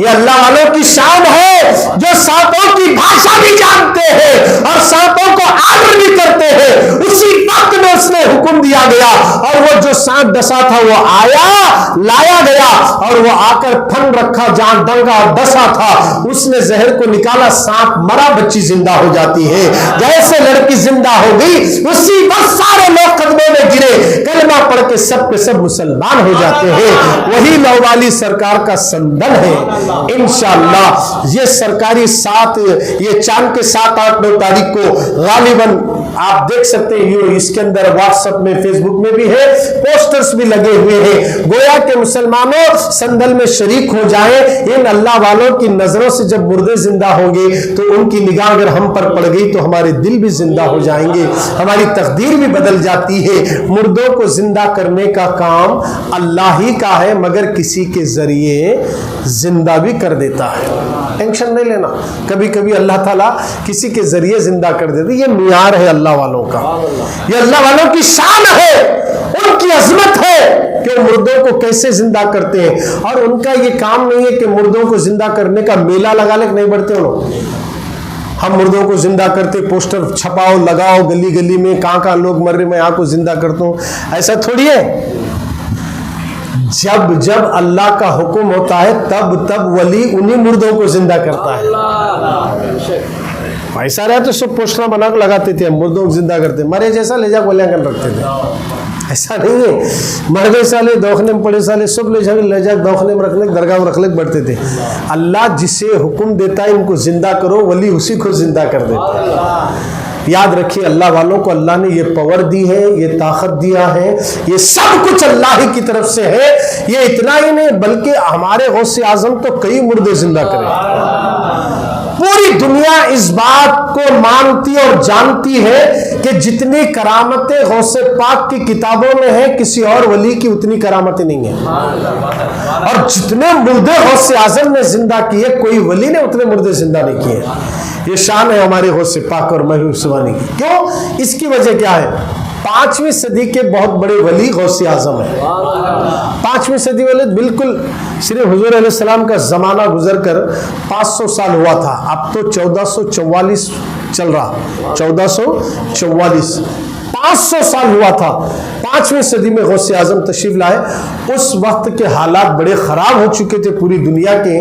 یہ اللہ والوں کی شان ہے جو سانپوں کی بھاشا بھی جانتے ہیں اور سانپوں کو آرڈر بھی کرتے ہیں. اسی وقت میں اس نے حکم دیا گیا اور وہ جو سانپ ڈسا تھا وہ آیا, لایا گیا اور وہ آ کر پھن رکھا جہاں ڈنگا ڈسا تھا, اس نے زہر کو نکالا, سانپ مرا, بچی زندہ ہو جاتی ہے. جیسے لڑکی زندہ ہو گئی اسی وقت سارے لوگ قدموں میں گرے, کلمہ پڑھ کے سب کے سب مسلمان ہو جاتے ہیں. وہی لوالی سرکار کا سندن ہے. انشاءاللہ یہ سرکاری 7 یہ چاند کے 7 8 9 تاریخ کو غالباً آپ دیکھ سکتے ہیں, اس کے اندر واٹس ایپ میں فیس بک میں بھی ہے, پوسٹرز بھی لگے ہوئے ہیں. گویا کہ مسلمانوں سندل میں شریک ہو جائیں. ان اللہ والوں کی نظروں سے جب مردے زندہ ہوں گے تو ان کی نگاہ اگر ہم پر پڑ گئی تو ہمارے دل بھی زندہ ہو جائیں گے, ہماری تقدیر بھی بدل جاتی ہے. مردوں کو زندہ کرنے کا کام اللہ ہی کا ہے, مگر کسی کے ذریعے زندہ بھی کر دیتا ہے. ٹینشن نہیں لینا, کبھی کبھی اللہ تعالیٰ کسی کے ذریعے زندہ کر دیتے. یہ معیار ہے اللہ والوں کا, یہ اللہ والوں کی شان ہے, ان کی عظمت ہے کہ مردوں کو کیسے زندہ کرتے ہیں. اور ان کا یہ کام نہیں ہے کہ مردوں کو زندہ کرنے کا میلہ لگا لے, نہیں بڑھتے ان لوگ. ہم مردوں کو زندہ کرتے, پوسٹر چھپاؤ لگاؤ گلی گلی میں, کہاں لوگ مر رہے میں یہاں کو زندہ کرتا ہوں, ایسا تھوڑی ہے. جب جب اللہ کا حکم ہوتا ہے تب تب ولی انہی مردوں کو زندہ کرتا ہے. ایسا رہا تو سب پوسٹر بنا کر لگاتے تھے, مردوں کو زندہ کرتے, مرے جیسا لے جا گولیاں کر رکھتے تھے. ایسا نہیں ہے, مرے سالے دوخنے میں پڑے سالے سب لے جا دوخنے میں رکھنے درگاہ میں رکھنے بڑھتے تھے. اللہ جسے حکم دیتا ہے ان کو زندہ کرو, ولی اسی کو زندہ کر دیتا ہے. یاد رکھیے اللہ والوں کو اللہ نے یہ پاور دی ہے, یہ طاقت دیا ہے, یہ سب کچھ اللہ ہی کی طرف سے ہے. یہ اتنا ہی نہیں بلکہ ہمارے غوث اعظم تو کئی مردے زندہ کرے. پوری دنیا اس بات کو مانتی اور جانتی ہے کہ جتنی کرامتیں غوث پاک کی کتابوں میں ہیں کسی اور ولی کی اتنی کرامتیں نہیں ہیں. اور جتنے مردے غوث اعظم نے زندہ کیے کوئی ولی نے اتنے مردے زندہ نہیں کیے. یہ شان ہے ہمارے غوث پاک اور محبوب سبحانی کی. کیوں؟ اس کی وجہ کیا ہے؟ 5ویں صدی کے بہت بڑے ولی غوث اعظم ہیں. 5ویں صدی والے بالکل صرف حضور علیہ السلام کا زمانہ گزر کر 500 سال ہوا تھا. اب تو 1444 چل رہا, 1444 500 سال ہوا تھا. 5ویں صدی میں غوث اعظم تشریف لائے. اس وقت کے حالات بڑے خراب ہو چکے تھے پوری دنیا کے,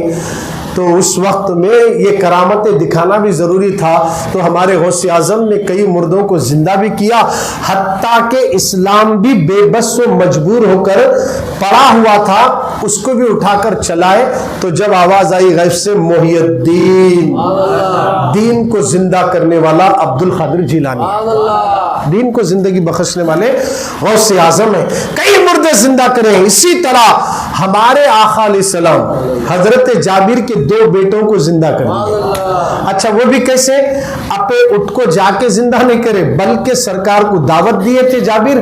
تو اس وقت میں یہ کرامتیں دکھانا بھی ضروری تھا. تو ہمارے غوث اعظم نے کئی مردوں کو زندہ بھی کیا, حتیٰ کہ اسلام بھی بے بس و مجبور ہو کر پڑا ہوا تھا, اس کو بھی اٹھا کر چلائے. تو جب آواز آئی غیب سے محی الدین, دین کو زندہ کرنے والا عبد القادر جیلانی, دین کو زندگی بخشنے والے غوث اعظم ہیں. کئی مردے زندہ کرے. اسی طرح ہمارے آقا علیہ السلام حضرت جابر کے 2 بیٹوں کو زندہ کریں. اچھا وہ بھی کیسے؟ اپے اٹھ کو جا کے زندہ نہیں کرے بلکہ سرکار کو دعوت دیے تھے جابر.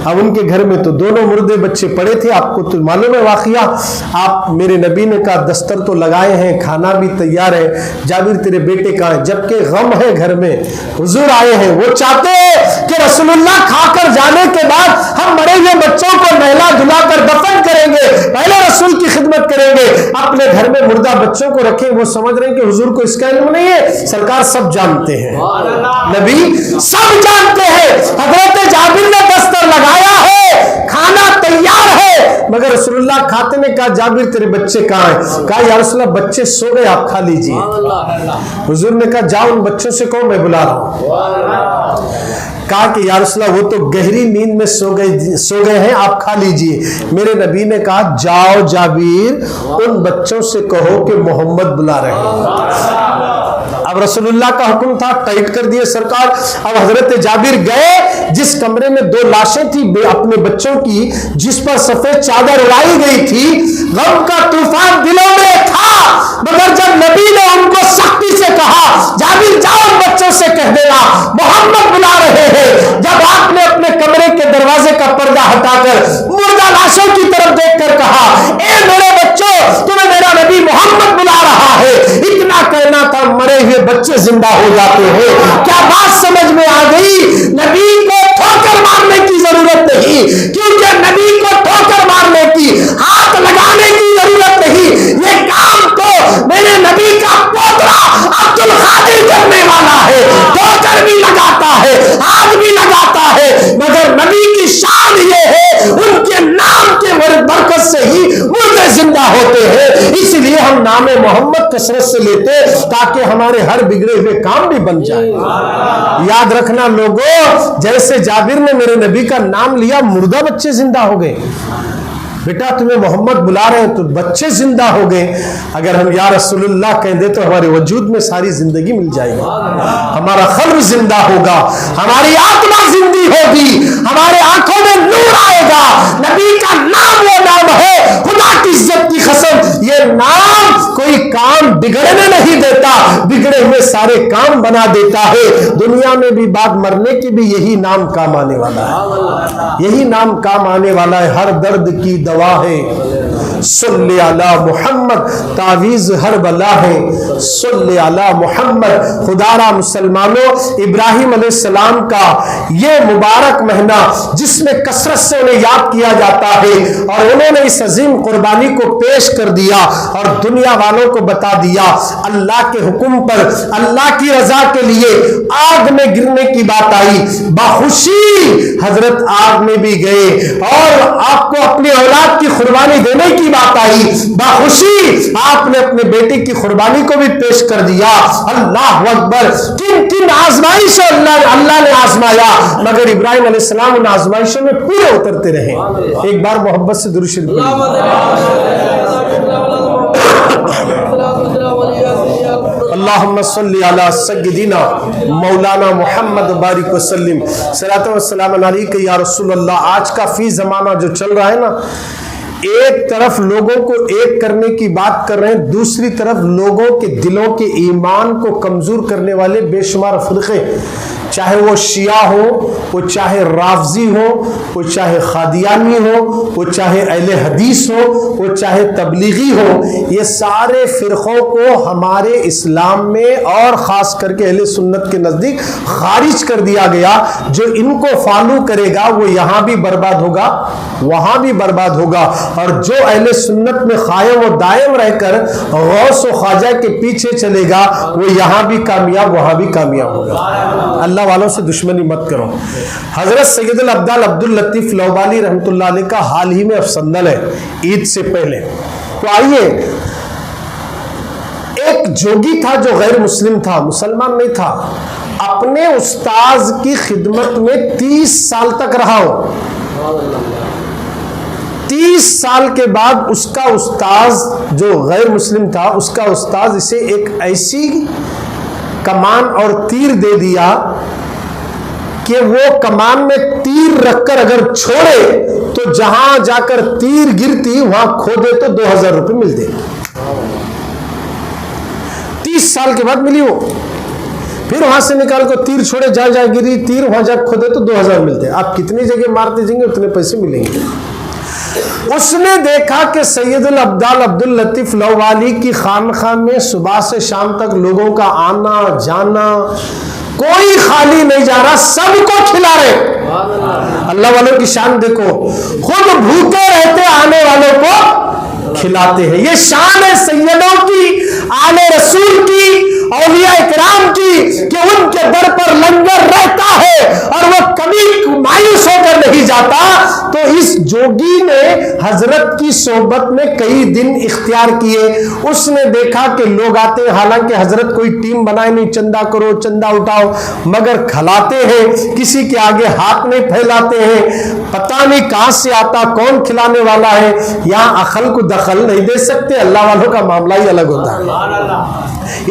اب ان کے گھر میں تو دونوں مردے بچے پڑے تھے, آپ کو تو معلوم ہے واقعہ. آپ میرے نبی نے کہا دستر تو لگائے ہیں, کھانا بھی تیار ہے, جابر تیرے بیٹے کہاں ہیں؟ جبکہ غم ہے گھر میں, حضور آئے ہیں, وہ چاہتے ہیں کہ رسول اللہ کھا کر جانے کے بعد ہم مرے ہوئے بچوں کو نہلا دھلا کر دفن کریں گے, پہلے رسول کی خدمت کریں گے, اپنے گھر میں مردہ بچوں کو رکھیں. وہ سمجھ رہے ہیں کہ حضور کو اس کا علم نہیں ہے. سرکار سب جانتے ہیں, نبی سب جانتے ہیں. حضرت جابر نے دستر لگایا ہے, کھانا تیار ہے, مگر رسول اللہ کھاتے نے کہا جابر تیرے بچے کہاں ہیں؟ کہا یا رسول اللہ بچے سو گئے, آپ کھا لیجئے. حضور نے کہا جاؤ ان بچوں سے کہو میں بلا رہا ہوں. کہا کہ یا رسول اللہ وہ تو گہری نیند میں سو گئے ہیں, آپ کھا لیجئے. میرے نبی نے کہا جاؤ جابر ان بچوں سے کہو کہ محمد بلا رہے ہیں. اب رسول اللہ کا حکم تھا, ٹائٹ کر دیے سرکار. اب حضرت جابر گئے, جس کمرے میں 2 لاشیں تھی اپنے بچوں کی, جس پر سفید چادر اڑائی گئی تھی, غم کا طوفان دلوں میں تھا, مگر جب نبی نے ان کو سختی سے کہا جابر جاؤ ان بچوں سے کہہ دینا محمد بلا رہے ہیں, جب آپ نے اپنے کمرے کے دروازے کا پردہ ہٹا کر مردہ لاشوں کی طرف دیکھ کر کہا اے میرے بچوں تمہیں میرا نبی محمد بلا رہا ہے, اتنا کہنا تھا مرے ہوئے بچے زندہ ہو جاتے ہیں. کیا بات سمجھ میں آ گئی؟ نبی کو ٹھوکر مارنے کی ضرورت نہیں, کیونکہ نبی کو ٹھوکر مارنے کی, ہاتھ لگانے کی ضرورت نہیں. یہ کام تو شادی کرنے والا ہے، ٹھوکر بھی لگاتا ہے، آگ بھی لگاتا ہے، مگر نبی کی شان یہ ہے ان کے نام کے برکت سے ہی مردے زندہ ہوتے ہیں۔ اس لیے ہم نام محمد کثرت سے لیتے تاکہ ہمارے ہر بگڑے ہوئے کام بھی بن جائے۔ یاد رکھنا لوگوں، جیسے جابر نے میرے نبی کا نام لیا مردہ بچے زندہ ہو گئے۔ بیٹا تمہیں محمد بلا رہے ہیں تو بچے زندہ ہو گئے، اگر ہم یا رسول اللہ کہہ دیں تو ہمارے وجود میں ساری زندگی مل جائے گی، ہمارا قلب زندہ ہوگا، ہماری آتما زندگی ہوگی، ہمارے آنکھوں میں نور آئے گا۔ نبی کا نام وہ نام ہے، خدا کی عزت کی قسم یہ نام کوئی کام بگڑنے نہیں دیتا، بگڑے ہوئے سارے کام بنا دیتا ہے۔ دنیا میں بھی بعد مرنے کی بھی یہی نام کام آنے والا ہے، یہی نام کام آنے والا ہے۔ ہر درد کی دوا ہے صلی علی محمد، تعویذ ہر بلا ہے صلی علی محمد۔ خدا را مسلمانوں، ابراہیم علیہ السلام کا یہ مبارک مہینہ جس میں کثرت سے انہیں یاد کیا جاتا ہے، اور انہوں نے اس عظیم قربانی کو پیش کر دیا اور دنیا والوں کو بتا دیا اللہ کے حکم پر، اللہ کی رضا کے لیے آگ میں گرنے کی بات آئی، باخوشی حضرت آگ میں بھی گئے، اور آپ کو اپنی اولاد کی قربانی دینے کی بات آئی، باخوشی آپ نے اپنے بیٹے کی قربانی کو بھی پیش کر دیا۔ اللہ اکبر، کن کن آزمائشوں اللہ نے آزمایا، مگر ابراہیم علیہ السلام ان آزمائشوں میں پورے اترتے رہے۔ ایک بار محبت سے درود شریف اللہم صلی علی سیدنا مولانا محمد بارک وسلم، صلاۃ و سلام علیک یا رسول اللہ۔ آج کا فی زمانہ جو چل رہا ہے نا، ایک طرف لوگوں کو ایک کرنے کی بات کر رہے ہیں، دوسری طرف لوگوں کے دلوں کے ایمان کو کمزور کرنے والے بے شمار فرقے، چاہے وہ شیعہ ہو، وہ چاہے رافضی ہو، وہ چاہے قادیانی ہو، وہ چاہے اہل حدیث ہو، وہ چاہے تبلیغی ہو، یہ سارے فرقوں کو ہمارے اسلام میں اور خاص کر کے اہل سنت کے نزدیک خارج کر دیا گیا۔ جو ان کو فالو کرے گا وہ یہاں بھی برباد ہوگا، وہاں بھی برباد ہوگا، اور جو اہل سنت میں قائم و دائم رہ کر غوث و خواجہ کے پیچھے چلے گا وہ یہاں بھی کامیاب وہاں بھی کامیاب ہوگا۔ اللہ والوں سے دشمنی مت کرو۔ حضرت سید الابدال عبداللطیف لوبالی رحمۃ اللہ علیہ کا حال ہی میں افسندل ہے عید سے پہلے، تو آئیے، ایک جوگی تھا جو غیر مسلم تھا، مسلمان نہیں تھا، اپنے استاذ کی خدمت میں 30 سال تک رہا ہو۔ 30 سال کے بعد اس کا استاذ جو غیر مسلم تھا، اس کا استاذ اسے ایک ایسی کمان اور تیر دے دیا کہ وہ کمان میں تیر رکھ کر اگر چھوڑے تو جہاں جا کر تیر گرتی وہاں کھودے تو 2000 روپے ملتے۔ 30 سال کے بعد ملی وہ، پھر وہاں سے نکال کر تیر چھوڑے، جہاں جہاں گری تیر وہاں جا کھودے تو 2000 ملتے۔ آپ کتنی جگہ مارتے جائیں گے اتنے پیسے ملیں گے۔ اس نے دیکھا کہ سید الابدال عبداللطیف لوبالی کی خانقاہ میں صبح سے شام تک لوگوں کا آنا جانا، کوئی خالی نہیں جا رہا، سب کو کھلا رہے۔ اللہ والوں کی شان دیکھو، خود بھوکے رہتے آنے والوں کو کھلاتے ہیں۔ یہ شان ہے سیدوں کی، آل رسول کی، اولیاء اکرام کی، کہ ان کے در پر لنگر رہتا ہے اور وہ کبھی مایوس ہو کر نہیں جاتا۔ تو اس جوگی نے حضرت کی صحبت میں کئی دن اختیار کیے۔ اس نے دیکھا کہ لوگ آتے ہیں، حالانکہ حضرت کوئی ٹیم بنائے نہیں، چندہ کرو چندہ اٹھاؤ، مگر کھلاتے ہیں، کسی کے آگے ہاتھ نہیں پھیلاتے ہیں، پتہ نہیں کہاں سے آتا، کون کھلانے والا ہے، یہاں عقل کو دخل نہیں دے سکتے، اللہ والوں کا معاملہ ہی الگ ہوتا ہے۔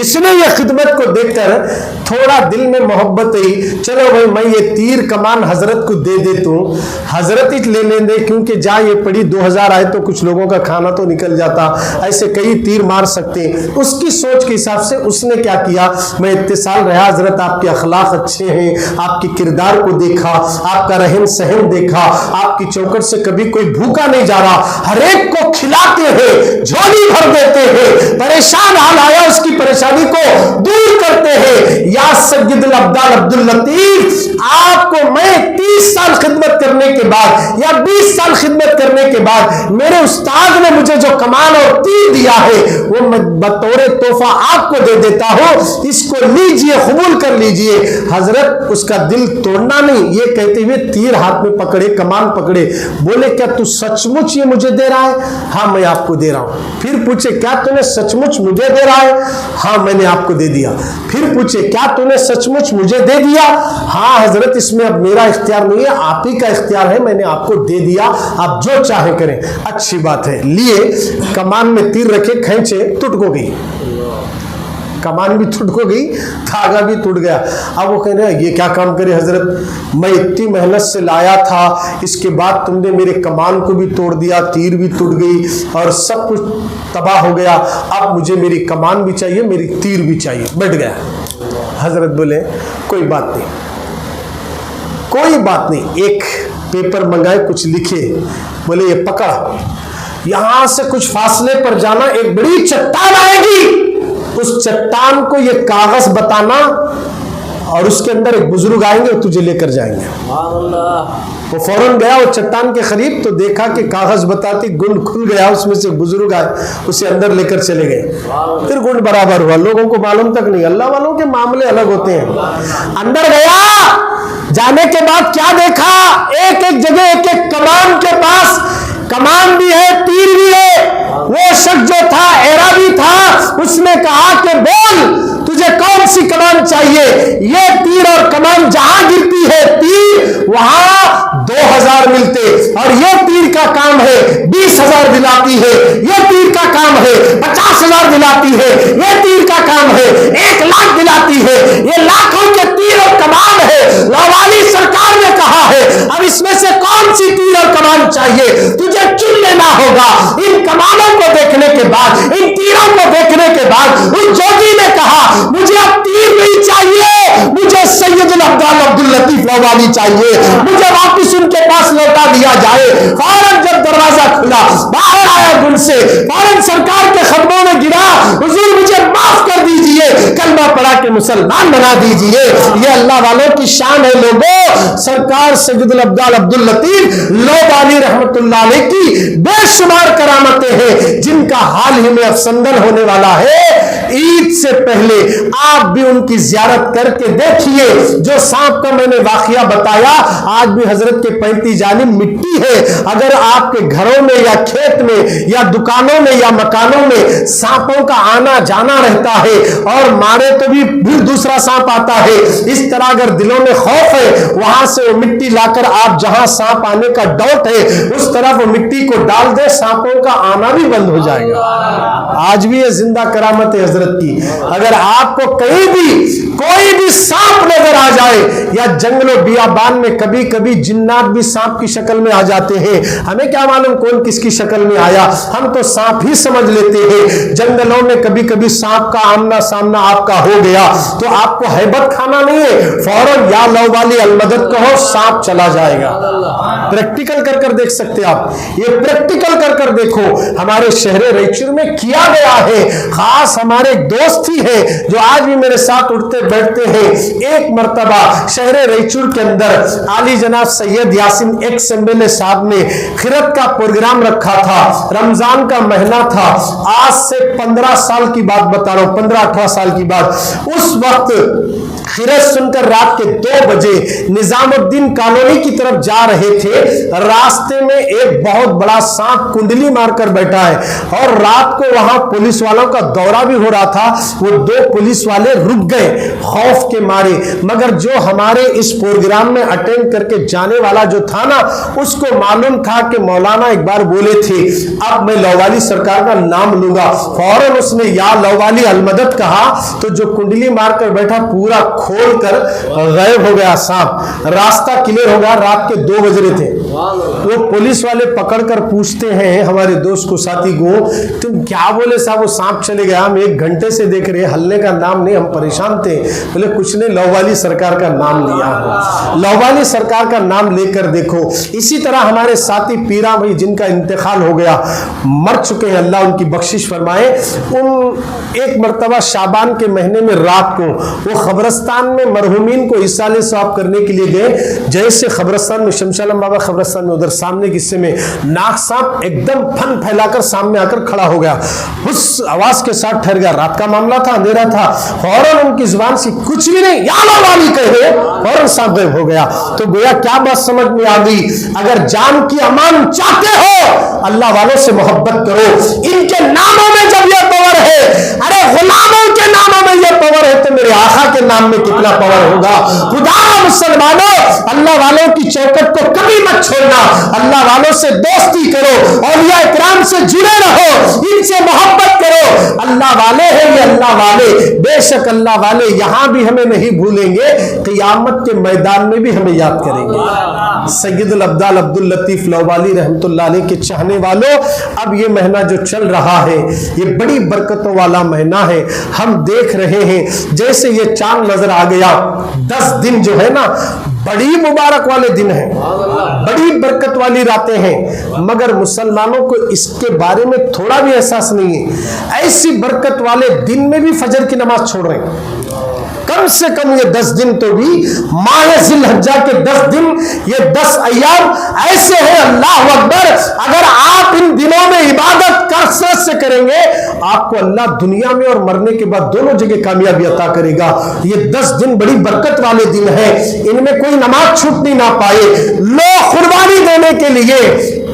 اس نے یہ خدمت کو دیکھ کر تھوڑا دل میں محبت ہوئی، چلو بھائی میں یہ تیر کمان حضرت کو دے دیتا ہوں، حضرت ہی لے لیں دے، کیونکہ جہاں یہ پڑی 2000 آئے تو کچھ لوگوں کا کھانا تو نکل جاتا، ایسے کئی تیر مار سکتے ہیں۔ اس کی سوچ کے حساب سے اس نے کیا کیا، میں اتصال رہا حضرت آپ کے اخلاق اچھے ہیں، آپ کے کردار کو دیکھا، آپ کا رہن سہن دیکھا، آپ کی چوکٹ سے کبھی کوئی بھوکا نہیں جا رہا، ہر ایک کو کھلاتے ہیں، جھولی بھر دیتے ہیں، پریشان حال آیا اس کی پریشانی کو دور کرتے ہیں۔ یا سید الابدال عبداللطیف، آپ کو میں 30 سال خدمت کرنے کے بعد یا 20 سال خدمت کرنے کے بعد میرے استاد نے مجھے جو کمان اور تیر دیا ہے وہ میں بطور تحفہ آپ کو دے دیتا ہوں، اس کو لیجئے، قبول کر لیجئے۔ حضرت اس کا دل توڑنا نہیں، یہ کہتے ہوئے تیر ہاتھ میں پکڑے، کمان پکڑے، بولے کیا تو سچ مچ یہ مجھے دے رہا ہے؟ ہاں میں آپ کو دے رہا ہوں۔ پھر پوچھے کیا تو نے سچ مچ مجھے دے رہا ہے؟ ہاں میں نے آپ کو دے دیا۔ پھر پوچھے کیا تو نے سچ مچ مجھے دے دیا؟ ہاں حضرت اس میں اب میرا اختیار نہیں ہے، آپ ہی کا اختیار ہے، میں نے آپ کو دے دیا، آپ جو چاہے کریں۔ اچھی بات ہے، لیے کمان میں تیر رکھے، کھینچے، ٹوٹ کو گئی، کمان بھی ٹوٹ کو گئی، دھاگا بھی ٹوٹ گیا۔ اب وہ کہہ رہے ہیں یہ کیا کام کرے حضرت، میں اتنی محنت سے لایا تھا، اس کے بعد تم نے میرے کمان کو بھی توڑ دیا، تیر بھی ٹوٹ گئی اور سب کچھ تباہ ہو گیا، اب مجھے میری کمان بھی چاہیے، میری تیر بھی چاہیے۔ بیٹھ گیا۔ حضرت بولے کوئی بات نہیں، کوئی بات نہیں، ایک پیپر منگائے، کچھ لکھے، بولے یہ پکڑ، یہاں سے کچھ فاصلے پر جانا، ایک بڑی چٹان آئے گی، اس چٹان کو یہ کاغذ بتانا اور اس کے اندر ایک بزرگ آئیں گے اور تجھے لے کر جائیں گے۔ وہ فوراً گیا وہ چٹان کے قریب، تو دیکھا کہ کاغذ بتاتی گنڈ کھل گیا، اس میں سے ایک بزرگ آئے، اسے اندر لے کر چلے گئے۔ پھر گنڈ برابر ہوا، لوگوں کو معلوم تک نہیں، اللہ والوں کے معاملے الگ ہوتے ہیں۔ اندر گیا، جانے کے بعد کیا دیکھا، ایک ایک جگہ ایک ایک کمان کے پاس، کمان بھی ہے، تیر بھی ہے۔ وہ شخص جو تھا عربی تھا، اس نے کہا کہ بول تجھے کون سی کمان چاہیے؟ یہ تیر اور کمان جہاں گرتی ہے تیر، وہاں 2000 ملتے، اور یہ تیر کا کام ہے 20,000 دلاتی ہے، یہ تیر کا کام ہے 50,000 دلاتی ہے، یہ تیر کا کام ہے 1,00,000 دلاتی ہے، یہ لاکھوں کے تیر اور کمان ہے۔ لاوالی سرکار نے کہا ہے اب اس میں سے کون سی تیر اور کمان چاہیے، تجھے چن لینا ہوگا۔ ان کمانوں کو دیکھنے کے بعد، ان تیروں کو دیکھنے کے بعد اس جوگی نے کہا مجھے اب تیر نہیں چاہیے، مجھے سید الابدال عبداللطیف لاوالی چاہیے، مجھے واپس ان کے پاس لوٹا دیا جائے۔ فوراً جب دروازہ کھلا، باہر آیا گن سے، فوراً سرکار کے قدموں میں گرا، حضور مجھے معاف کر دیجئے، کلمہ پڑھا کے مسلمان بنا دیجئے۔ یہ اللہ والوں کی شان ہے لوگوں۔ سرکار سید الابدال عبداللطیف لاوالی رحمت اللہ علیہ کی بے شمار کرامتیں ہیں، جن کا حال ہی میں افسندن ہونے والا ہے۔ عید سے پہلے آپ بھی ان کی زیارت کر کے دیکھیے۔ جو سانپ کا میں نے واقعہ بتایا، آج بھی حضرت کے 35 جانب مٹی ہے۔ اگر آپ کے گھروں میں یا کھیت میں یا دکانوں میں یا مکانوں میں سانپوں کا آنا جانا رہتا ہے اور مارے تو بھی دوسرا سانپ آتا ہے، اس طرح اگر دلوں میں خوف ہے، وہاں سے وہ مٹی لا کر آپ جہاں سانپ آنے کا ڈاؤٹ ہے اس طرف وہ مٹی کو ڈال دے، سانپوں کا آنا بھی بند ہو جائے گا۔ آج بھی یہ زندہ کرامت ہے حضرت کی۔ اگر آپ کو کہیں بھی کوئی بھی سانپ نظر آ جائے، یا جنگل و بیابان میں کبھی کبھی جنات بھی سانپ کی شکل میں آ جاتے ہیں، ہمیں کیا معلوم کون کس کی شکل میں آیا، ہم تو سانپ ہی سمجھ لیتے ہیں۔ جنگلوں میں کبھی کبھی سانپ کا آمنا سامنا آپ کا ہو گیا تو آپ کو ہیبت کھانا نہیں ہے، فوراً یا لاوالی المدد کہو، سانپ چلا جائے گا۔ پریکٹیکل کر کر دیکھ سکتے آپ، یہ پریکٹیکل کر کر دیکھو۔ ہمارے شہر ریچور میں کیا گیا ہے، خاص ہمارے ایک دوست ہی ہے جو آج بھی میرے ساتھ اٹھتے بیٹھتے ہیں۔ ایک مرتبہ شہر ریچور کے اندر عالی جناب سید یاسین ایکس MLA صاحب نے خیرت کا پروگرام رکھا تھا، رمضان کا مہینہ تھا، آج سے 15 سال کی بات بتا رہا ہوں، 15-18 سال کی بات۔ اس وقت خیرت سن کر رات کے 2 بجے نظام الدین کالونی کی طرف جا رہے تھے، راستے میں ایک بہت بڑا سانپ کنڈلی مار کر بیٹھا ہے، اور رات کو وہاں پولیس والوں کا دورہ بھی ہو رہا تھا۔ وہ 2 پولیس والے رک گئے خوف کے مارے، مگر جو ہمارے اس پروگرام میں اٹینڈ کر کے جانے والا جو تھا نا، اس کو معلوم تھا کہ مولانا ایک بار بولے تھے اب میں لاوالی سرکار کا نام لوں گا، فوراً اس نے یا لاوالی المدد کہا، تو جو کنڈلی مار کر بیٹھا پورا کھول کر غائب ہو گیا سانپ۔ راستہ کلیئر ہو گیا، رات کے 2 بج رہے تھے، وہ پولیس والے پکڑ کر پوچھتے ہیں ہمارے دوست کو, ساتھی کو, تم کیا بولے صاحب وہ سانپ چلے گیا, ہم 1 گھنٹے سے دیکھ رہے, ہلنے کا نام نہیں, ہم پریشان تھے. بولے کچھ نہیں, لووالی سرکار کا نام لیا ہو, لووالی سرکار کا نام لے کر دیکھو. اسی طرح ہمارے ساتھی پیرا بھائی جن کا انتقال ہو گیا, مر چکے ہیں, اللہ ان کی بخشش فرمائے. ان ایک مرتبہ شعبان کے مہینے میں رات کو وہ قبرستان میں مرحومین کو اصالے ثواب کرنے کے لیے گئے. جیسے قبرستان میں شمشا عالم بابا قبرستان میں ادھر سامنے کے حصے میں ناک سانپ ایک دم پھن پھیلا کر سامنے آ کر کھڑا ہو گیا, اس آواز کے ساتھ ٹھہر گیا. رات کا معاملہ تھا, اندھیرا تھا, فوراً ان کی زبان سے کچھ بھی نہیں یا لووالی کہے, فوراً سانپ غائب ہو گیا. تو گویا کیا بات سمجھ میں آ گئی, اگر جان کی امان چاہتے ہو اللہ والوں سے محبت کرو. ان کے ناموں میں جب یہ پاور ہے, ارے غلاموں کے ناموں میں یہ پاور ہے تو میرے آقا کے نام میں کتنا پاور ہوگا. خدا مسلمانوں, اللہ والوں کی چوکٹ کو کبھی مت چھوڑنا, اللہ والوں سے دوستی کرو, اولیاء اکرام سے جڑے رہو, ان سے محبت کرو. اللہ والے ہیں یہ, اللہ والے, بے شک اللہ والے یہاں بھی ہمیں نہیں بھولیں گے, قیامت کے میدان میں بھی ہمیں یاد کریں گے. سید الابدال عبد اللطیف لووالی رحمت اللہ علیہ کے چاہنے والوں, اب یہ مہینہ جو چل رہا ہے یہ بڑی برکتوں والا مہینہ ہے. ہم دیکھ رہے ہیں جیسے یہ چاند نظر آ گیا, 10 دن جو ہے نا بڑی مبارک والے دن ہیں, بڑی برکت والی راتیں ہیں, مگر مسلمانوں کو اس کے بارے میں تھوڑا بھی احساس نہیں ہے. ایسی برکت والے دن میں بھی فجر کی نماز چھوڑ رہے ہیں. کم سے کم یہ 10 دن تو بھی ماہ ذی الحجہ کے 10 دن, یہ 10 ایام ایسے ہیں, اللہ اکبر, اگر آپ ان دنوں میں عبادت کثرت سے کریں گے آپ کو اللہ دنیا میں اور مرنے کے بعد دونوں جگہ کامیابی عطا کرے گا. یہ 10 دن بڑی برکت والے دن ہیں, ان میں کوئی نماز چھوٹنی نہ پائے. لوگ قربانی دینے کے لیے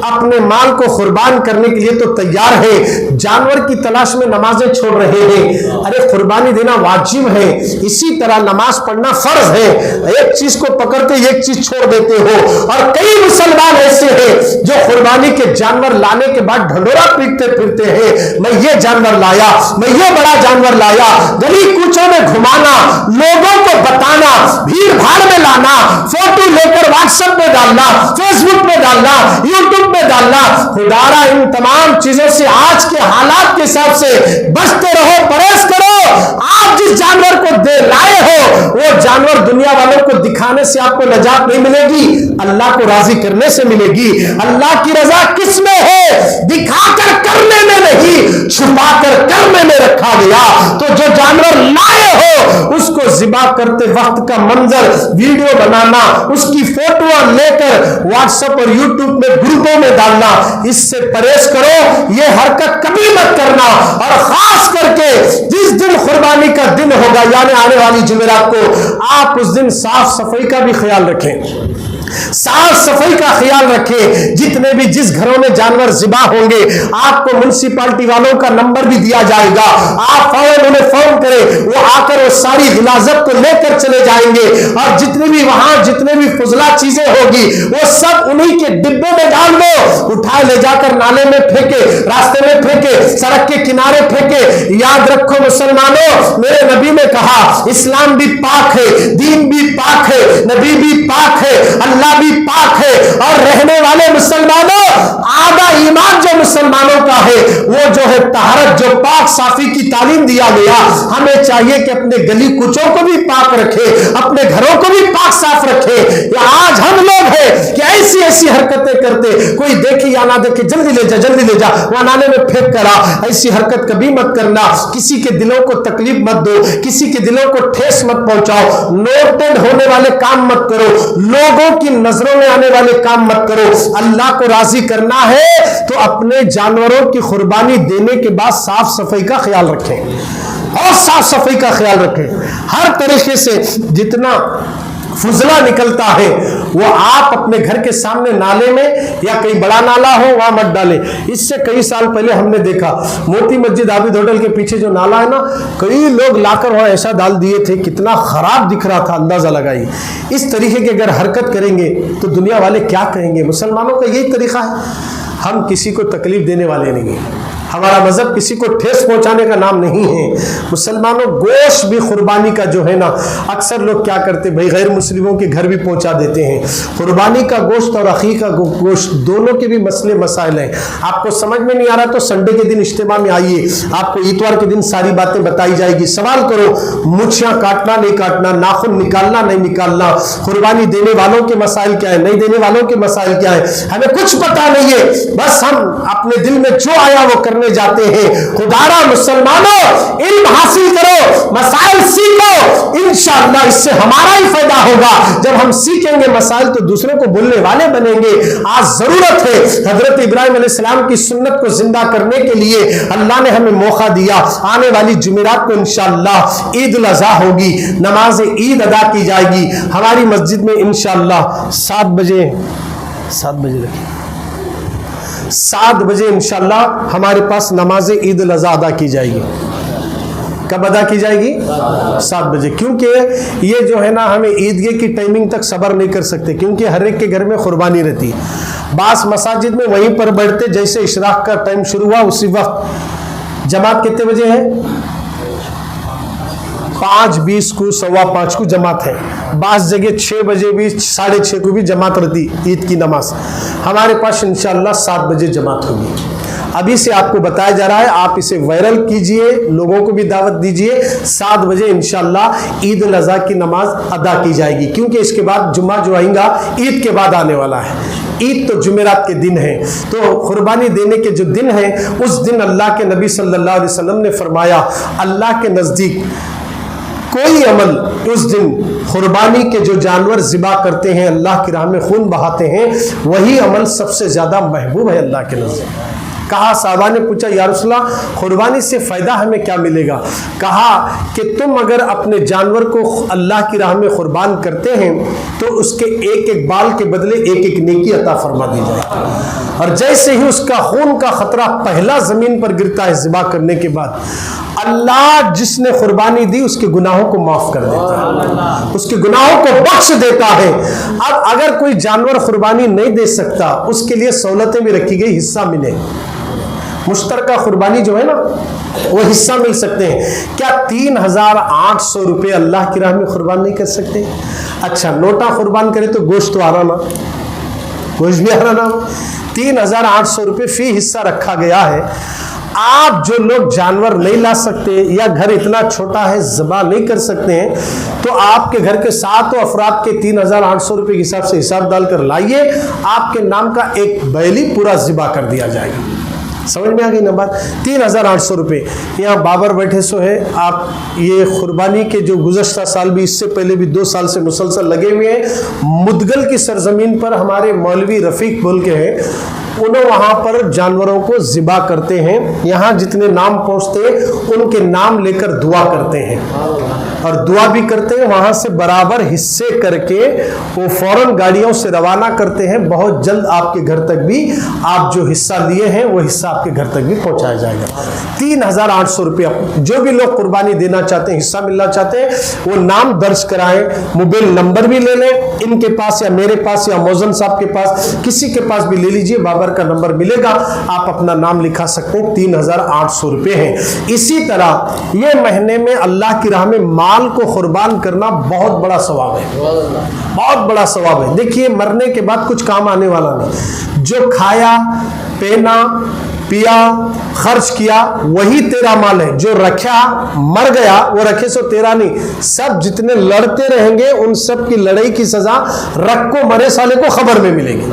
اپنے مال کو قربان کرنے کے لیے تو تیار ہے, جانور کی تلاش میں نمازیں چھوڑ رہے ہیں. ارے قربانی دینا واجب ہے, اسی طرح نماز پڑھنا فرض ہے. ایک چیز کو پکڑتے ایک چیز چھوڑ دیتے ہو. اور کئی مسلمان ایسے ہیں جو قربانی کے جانور لانے کے بعد ڈھنڈورا پیٹتے پھرتے ہیں, میں یہ جانور لایا, میں یہ بڑا جانور لایا. گلی کوچوں میں گھمانا, لوگوں کو بتانا, بھیڑ بھاڑ میں لانا, فوٹو لے کر واٹس ایپ میں ڈالنا, فیس بک میں ڈالنا, یوٹیوب میں ڈالنا. خدارا ان تمام چیزوں سے آج کے حالات کے حساب سے بچتے رہو, پرہیز کرو. آپ جس جانور کو دے لائے ہو وہ جانور دنیا والوں کو دکھانے سے آپ کو نجات نہیں ملے گی, اللہ کو راضی کرنے سے ملے گی. اللہ کی رضا کس میں ہے, دکھا کر کرنے میں نہیں, چھپا کر کرنے میں رکھا گیا. تو جو جانور لائے ہو اس کو ذبح کرتے وقت کا منظر ویڈیو بنانا, اس کی فوٹو لے کر واٹس ایپ اور یوٹیوب میں گروپوں میں ڈالنا, اس سے پرہیز کرو. یہ حرکت کبھی مت کرنا. اور خاص کر کے جس دن قربانی کا دن ہوگا یعنی آنے والی جمعرات کو, آپ اس دن صاف صفائی کا بھی خیال رکھیں, صاف صفائی کا خیال رکھیں. جتنے بھی جس گھروں میں جانور ذبح ہوں گے آپ کو منسپالٹی والوں کا نمبر بھی دیا جائے گا, آپ فوراً انہیں فون کریں, وہ آ کر وہ ساری غلاظت کو لے کر چلے جائیں گے. اور جتنے بھی وہاں جتنے بھی فضلہ چیزیں ہوگی وہ سب انہی کے ڈبے میں ڈال دو, اٹھائے لے جا کر نالے میں پھینکے, راستے میں پھینکے, سڑک کے کنارے پھینکے. یاد رکھو مسلمانوں, میرے نبی نے کہا اسلام بھی پاک ہے, دین بھی پاک ہے, نبی بھی پاک ہے, اللہ بھی پاک ہے. اور رہنے والے مسلمانوں, آدھا ایمان جو مسلمانوں کا ہے وہ جو ہے طہارت, جو پاک صافی کی تعلیم دیا گیا. ہمیں چاہیے کہ اپنے گلی کوچوں کو بھی پاک رکھے, اپنے گھروں کو بھی پاک صاف رکھے. آج ہم لوگ ہیں کہ ایسی ایسی حرکتیں کرتے, کوئی دیکھے یا نہ دیکھے جلدی لے جا, جلدی لے جا, وہاں نالے میں پھینک کرا. ایسی حرکت کبھی مت کرنا. کسی کے دلوں کو تکلیف مت دو, کسی کے دلوں کو ٹھیس مت پہنچاؤ. نوٹڈ ہونے والے کام مت کرو, لوگوں کی نظروں میں آنے والے کام مت کرو. اللہ کو راضی کرنا ہے تو اپنے جانوروں کی قربانی دینے کے بعد صاف صفائی کا خیال رکھیں, اور صاف صفائی کا خیال رکھیں. ہر طریقے سے جتنا فضلہ نکلتا ہے وہ آپ اپنے گھر کے سامنے نالے میں یا کہیں بڑا نالا ہو وہاں مت ڈالیں. اس سے کئی سال پہلے ہم نے دیکھا موتی مسجد عابد ہوٹل کے پیچھے جو نالا ہے نا, کئی لوگ لا کر وہاں ایسا ڈال دیے تھے, کتنا خراب دکھ رہا تھا, اندازہ لگائی. اس طریقے کی اگر حرکت کریں گے تو دنیا والے کیا کہیں گے. مسلمانوں کا یہی طریقہ ہے, ہم کسی کو تکلیف دینے والے نہیں ہیں. ہمارا مذہب کسی کو ٹھیس پہنچانے کا نام نہیں ہے. مسلمانوں گوشت بھی قربانی کا جو ہے نا, اکثر لوگ کیا کرتے بھائی غیر مسلموں کے گھر بھی پہنچا دیتے ہیں. قربانی کا گوشت اور عقیقہ کا گوشت دونوں کے بھی مسئلے مسائل ہیں. آپ کو سمجھ میں نہیں آ رہا تو سنڈے کے دن اجتماع میں آئیے, آپ کو اتوار کے دن ساری باتیں بتائی جائے گی. سوال کرو مچھیاں کاٹنا نہیں کاٹنا, ناخن نکالنا نہیں نکالنا, قربانی دینے والوں کے مسائل کیا ہے, نہیں دینے والوں کے مسائل کیا ہے, ہمیں کچھ پتا نہیں ہے. بس ہم اپنے دل میں جو آیا وہ کرنے جاتے ہیں. خدارا مسلمانوں علم حاصل کرو, مسائل سیکھو, انشاءاللہ اس سے ہمارا ہی فائدہ ہوگا. جب ہم سیکھیں گے مسائل تو دوسروں کو بولنے والے بنیں گے. آج ضرورت ہے حضرت ابراہیم علیہ السلام کی سنت کو زندہ کرنے کے لیے اللہ نے ہمیں موقع دیا. آنے والی جمعرات کو انشاءاللہ عید الاضحیٰ ہوگی, نماز عید ادا کی جائے گی ہماری مسجد میں انشاءاللہ 7 بجے رکھیں 7 بجے انشاءاللہ ہمارے پاس نماز عید الاضحیٰ ادا کی جائے گی. کب ادا کی جائے گی؟ 7 بجے. کیونکہ یہ جو ہے نا ہمیں عیدگاہ کی ٹائمنگ تک صبر نہیں کر سکتے, کیونکہ ہر ایک کے گھر میں قربانی رہتی ہے. بعض مساجد میں وہیں پر بیٹھتے, جیسے اشراق کا ٹائم شروع ہوا اسی وقت. جماعت کتنے بجے ہے؟ 5:20 کو 5:15 کو جماعت ہے. بعض جگہ 6 بجے بھی 6:30 کو بھی جماعت رہتی عید کی نماز. ہمارے پاس انشاءاللہ 7 بجے جماعت ہوگی. ابھی سے آپ کو بتایا جا رہا ہے, آپ اسے وائرل کیجئے, لوگوں کو بھی دعوت دیجئے. 7 بجے انشاءاللہ عید الاضحیٰ کی نماز ادا کی جائے گی, کیونکہ اس کے بعد جمعہ جو آئیں گا عید کے بعد آنے والا ہے. عید تو جمعرات کے دن ہے, تو قربانی دینے کے جو دن ہے اس دن اللہ کے نبی صلی اللہ علیہ وسلم نے فرمایا اللہ کے نزدیک کوئی عمل اس دن قربانی کے جو جانور ذبح کرتے ہیں, اللہ کی راہ میں خون بہاتے ہیں, وہی عمل سب سے زیادہ محبوب ہے اللہ کے نزدیک. کہا صحابہ نے پوچھا یا رسول اللہ قربانی سے فائدہ ہمیں کیا ملے گا؟ کہا کہ تم اگر اپنے جانور کو اللہ کی راہ میں قربان کرتے ہیں تو اس کے ایک ایک بال کے بدلے ایک ایک نیکی عطا فرما دی جائے گی, اور جیسے ہی اس کا خون کا خطرہ پہلا زمین پر گرتا ہے ذبح کرنے کے بعد, اللہ جس نے قربانی دی اس کے گناہوں کو معاف کر دیتا ہے, اس کے گناہوں کو بخش دیتا ہے. اب اگر کوئی جانور قربانی نہیں دے سکتا اس کے لیے سہولتیں بھی رکھی گئی, حصہ ملے. مشترکہ قربانی جو ہے نا وہ حصہ مل سکتے ہیں. کیا 3,800 روپے اللہ کی راہ میں قربان نہیں کر سکتے؟ اچھا نوٹا قربان کرے تو گوشت تو آ رہا نا, گوشت بھی آ رہا نا. 3,800 روپے فی حصہ رکھا گیا ہے. آپ جو لوگ جانور نہیں لا سکتے یا گھر اتنا چھوٹا ہے ذبح نہیں کر سکتے ہیں, تو آپ کے گھر کے 7 افراد کے 3,800 روپے کے حساب سے حساب ڈال کر لائیے, آپ کے نام کا ایک بیلی پورا ذبح کر دیا جائے گا. سمجھ میں آ گئی نا بات؟ 3,800 روپے. یہاں بابر بیٹھے سو ہے, آپ یہ قربانی کے جو گزشتہ سال بھی اس سے پہلے بھی 2 سال سے مسلسل لگے ہوئے ہیں. مدگل کی سرزمین پر ہمارے مولوی رفیق بول کے ہیں, انہوں وہاں پر جانوروں کو ذبح کرتے ہیں. یہاں جتنے نام پہنچتے ہیں ان کے نام لے کر دعا کرتے ہیں, اور دعا بھی کرتے ہیں. وہاں سے برابر حصے کر کے وہ فوراً گاڑیوں سے روانہ کرتے ہیں. بہت جلد آپ کے گھر تک بھی آپ جو حصہ لیے ہیں وہ حصہ آپ کے گھر تک بھی پہنچایا جائے گا. 3,800 روپے. جو بھی لوگ قربانی دینا چاہتے ہیں, حصہ ملنا چاہتے ہیں, وہ نام درج کرائیں, موبائل نمبر بھی لے لیں ان کے پاس یا میرے پاس یا موزن صاحب کے پاس, کسی کے پاس بھی لے لیجئے. بابر کا نمبر ملے گا, آپ اپنا نام لکھا سکتے ہیں. 3,800 روپے ہیں. اسی طرح یہ مہینے میں اللہ کی راہ میں مال کو قربان کرنا بہت بڑا ثواب ہے, بہت بڑا ثواب ہے. دیکھیے مرنے کے بعد کچھ کام آنے والا نہیں. جو کھایا پہنا پیا خرچ کیا وہی تیرا مال ہے. جو رکھا مر گیا وہ رکھے سو تیرا نہیں. سب جتنے لڑتے رہیں گے ان سب کی لڑائی کی سزا رکھ کو مرے سالے کو خبر میں ملے گی.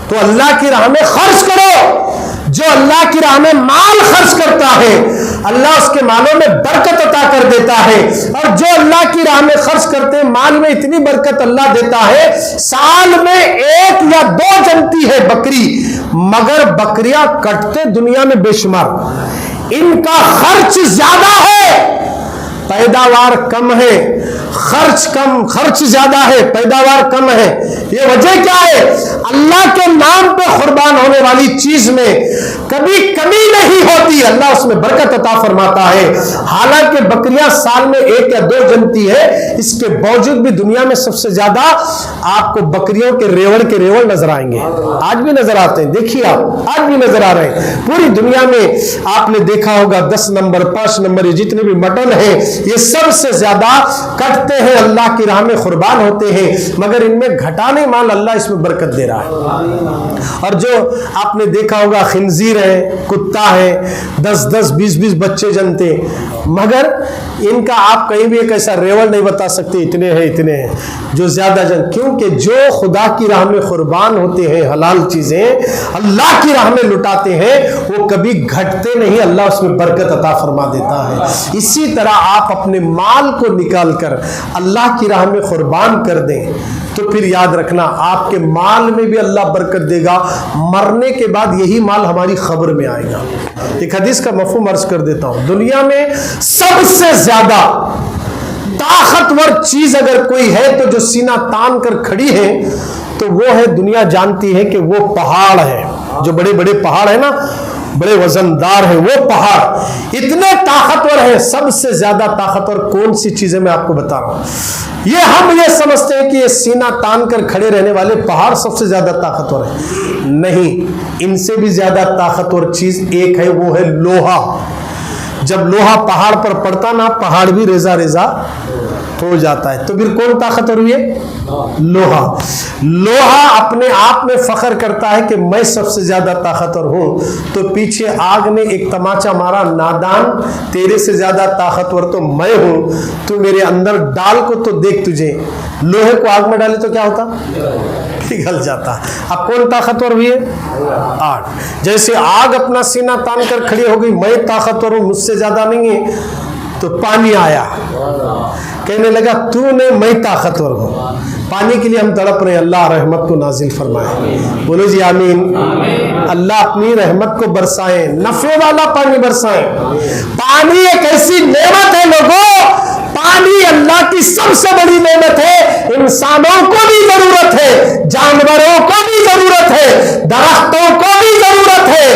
تو اللہ کی راہ میں خرچ کرو. جو اللہ کی راہ میں مال خرچ کرتا ہے اللہ اس کے مالوں میں برکت عطا کر دیتا ہے. اور جو اللہ کی راہ میں خرچ کرتے ہیں مال میں اتنی برکت اللہ دیتا ہے, سال میں 1 یا 2 جنتی ہے بکری, مگر بکریاں کٹتے دنیا میں بے شمار. ان کا خرچ زیادہ ہے, پیداوار کم ہے. خرچ کم، خرچ زیادہ ہے، پیداوار کم ہے. یہ وجہ کیا ہے؟ اللہ کے نام پہ قربان ہونے والی چیز میں کبھی کمی نہیں ہوتی، اللہ اس میں برکت عطا فرماتا ہے. حالانکہ بکریاں سال میں 1 یا 2 جنتی ہے، اس کے باوجود بھی دنیا میں سب سے زیادہ آپ کو بکریوں کے ریوڑ نظر آئیں گے. آج بھی نظر آتے ہیں، دیکھیے آپ آج بھی نظر آ رہے ہیں. پوری دنیا میں آپ نے دیکھا ہوگا 10 نمبر 5 نمبر یہ جتنے بھی مٹن ہیں یہ سب سے زیادہ کٹتے ہیں، اللہ کی راہ میں قربان ہوتے ہیں، مگر ان میں گھٹانے مال اللہ اس میں برکت دے رہا ہے. اور جو آپ نے دیکھا ہوگا خنزیر ہے، کتا ہے، 10 20 بچے جنتے، مگر ان کا آپ کہیں بھی ایک ایسا ریوڑ نہیں بتا سکتے اتنے ہیں جو زیادہ کیونکہ جو خدا کی راہ میں قربان ہوتے ہیں، حلال چیزیں اللہ کی راہ میں لٹاتے ہیں، وہ کبھی گھٹتے نہیں، اللہ اس میں برکت عطا فرما دیتا ہے. اسی طرح آپ اپنے مال کو نکال کر اللہ کی راہ میں قربان کر دیں تو پھر یاد رکھنا آپ کے مال میں بھی اللہ برکت دے گا. مرنے کے بعد یہی مال ہماری خبر میں آئے گا. ایک حدیث کا مفہوم عرض کر دیتا ہوں. دنیا میں سب سے زیادہ طاقتور چیز اگر کوئی ہے تو جو سینہ تان کر کھڑی ہے تو وہ ہے، دنیا جانتی ہے کہ وہ پہاڑ ہے. جو بڑے بڑے پہاڑ ہیں نا، بڑے وزندار ہیں، وہ پہاڑ اتنے طاقتور ہیں. سب سے زیادہ طاقتور کون سی چیزیں میں آپ کو بتا رہا ہوں. ہم یہ سمجھتے ہیں کہ یہ سینہ تان کر کھڑے رہنے والے پہاڑ سب سے زیادہ طاقتور ہیں. نہیں، ان سے بھی زیادہ طاقتور چیز ایک ہے، وہ ہے لوہا. جب لوہا پہاڑ پر پڑتا نا، پہاڑ بھی ریزہ ریزہ ہو جاتا ہے. تو پھر کون طاقتور ہوئی ہے؟ لوہا اپنے آپ میں فخر کرتا ہے کہ میں سب سے زیادہ طاقتور ہوں. تو پیچھے آگ نے ایک تماچا مارا، نادان تیرے سے زیادہ طاقتور تو میں ہوں، تو میرے اندر ڈال کو تو دیکھ. تجھے لوہے کو آگ میں ڈالے تو کیا ہوتا؟ پگھل جاتا. اب کون طاقتور ہوئی ہے؟ آگ. جیسے آگ اپنا سینہ تان کر کھڑی ہو گئی، میں طاقتور ہوں، مجھ سے زیادہ نہیں ہے. تو پانی آیا، کہنے لگا تو نے، میں طاقتور ہوں. پانی کے لیے ہم تڑپ رہے ہیں، اللہ رحمت کو نازل فرمائے. بولو جی آمین. اللہ اپنی رحمت کو برسائے، نفع والا پانی برسائے. پانی ایک ایسی نعمت ہے لوگوں، پانی اللہ کی سب سے بڑی نعمت ہے. انسانوں کو بھی ضرورت ہے، جانوروں کو بھی ضرورت ہے، درختوں کو بھی ضرورت ہے،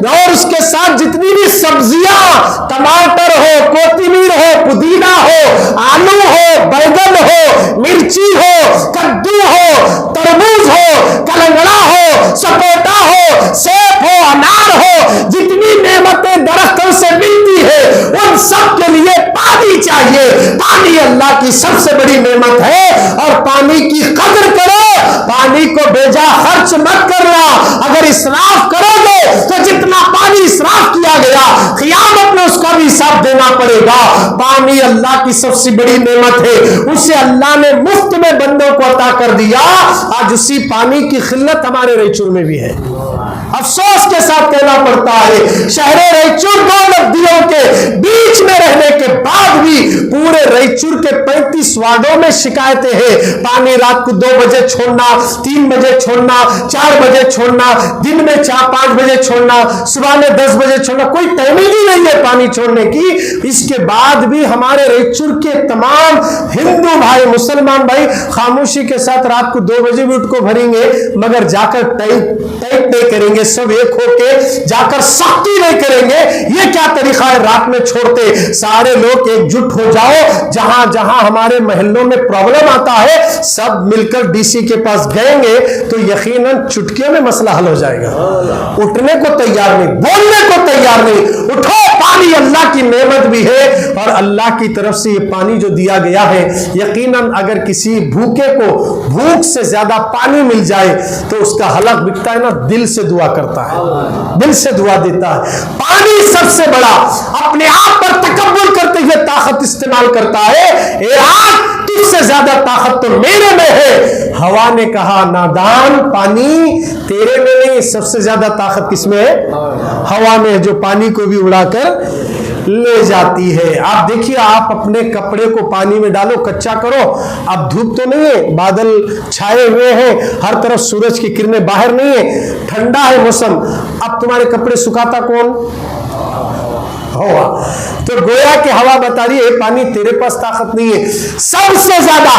اور اس کے ساتھ جتنی بھی سبزیاں، ٹماٹر ہو، کوتمیر ہو، پودینہ ہو، آلو ہو، بیگن ہو، مرچی ہو، کدو ہو، تربوز ہو، کلنگڑا ہو، سپوٹا ہو، سیب ہو، انار ہو، جتنی نعمتیں درختوں سے ملتی ہے ان سب کے لیے پانی چاہیے. پانی اللہ کی سب سے بڑی نعمت ہے، اور پانی کی قدر کرو. پانی کو بیجا خرچ مت کرنا. اگر اسراف کرو گے تو جتنا پانی اسراف کیا گیا قیامت میں اس کا بھی حساب دینا پڑے گا. پانی اللہ کی سب سے بڑی نعمت ہے، اسے اللہ نے مفت میں بندوں کو عطا کر دیا. آج اسی پانی کی قلت ہمارے ریچور میں بھی ہے. افسوس کے ساتھ کہنا پڑتا ہے، شہر ریچور 2 ندیوں کے بیچ میں رہنے کے بعد بھی پورے ریچور کے 35 وارڈوں میں شکایتیں ہیں. پانی رات کو 2 بجے چھوڑنا، 3 بجے چھوڑنا، 4 بجے چھوڑنا، دن میں 4-5 بجے چھوڑنا، صبح میں 10 بجے چھوڑنا. کوئی ٹائمنگ ہی نہیں ہے پانی چھوڑنے کی. اس کے بعد بھی ہمارے ریچور کے تمام ہندو بھائی، مسلمان بھائی خاموشی کے ساتھ رات کو 2 بجے بھی اٹھ کو بھریں گے، مگر جا کر ٹائپ نہیں کریں گے. سب ایک ہو کے جا کر سختی نہیں کریں گے. یہ کیا طریقہ ہے رات میں چھوڑتے؟ سارے لوگ ایک جٹ ہو جاؤ، جہاں جہاں ہمارے محلوں میں پرابلم آتا ہے سب مل کر ڈی سی کے پاس گئیں گے تو یقیناً چٹکیوں میں مسئلہ حل ہو جائے گا. اٹھنے کو تیار نہیں، بولنے کو تیار نہیں. اٹھو، پانی اللہ کی نعمت بھی ہے، اور اللہ کی طرف سے یہ پانی جو دیا گیا ہے، یقیناً اگر کسی بھوکے کو بھوک سے زیادہ پانی مل جائے تو اس کا حلق بکتا ہے نا، دل سے دعا کرتا ہے، دل سے دعا دیتا ہے. پانی سب سے بڑا اپنے آپ پر تکبر کرتے ہوئے طاقت استعمال کرتا ہے. اے آگ، تجھ سے زیادہ طاقت تو میرے میں ہے. ہوا نے کہا نادان، پانی تیرے میں نہیں، سب سے زیادہ طاقت کس میں ہے؟ ہوا میں، جو پانی کو بھی اڑا کر لے جاتی ہے. آپ دیکھیے، آپ اپنے کپڑے کو پانی میں ڈالو، کچا کرو. اب دھوپ تو نہیں ہے، بادل چھائے ہوئے ہیں، ہر طرف سورج کی کرنیں باہر نہیں ہے، ٹھنڈا ہے موسم. اب تمہارے کپڑے سکھاتا کون؟ ہوا. تو گویا کہ ہوا بتا رہی ہے پانی تیرے پاس طاقت نہیں ہے. سب سے زیادہ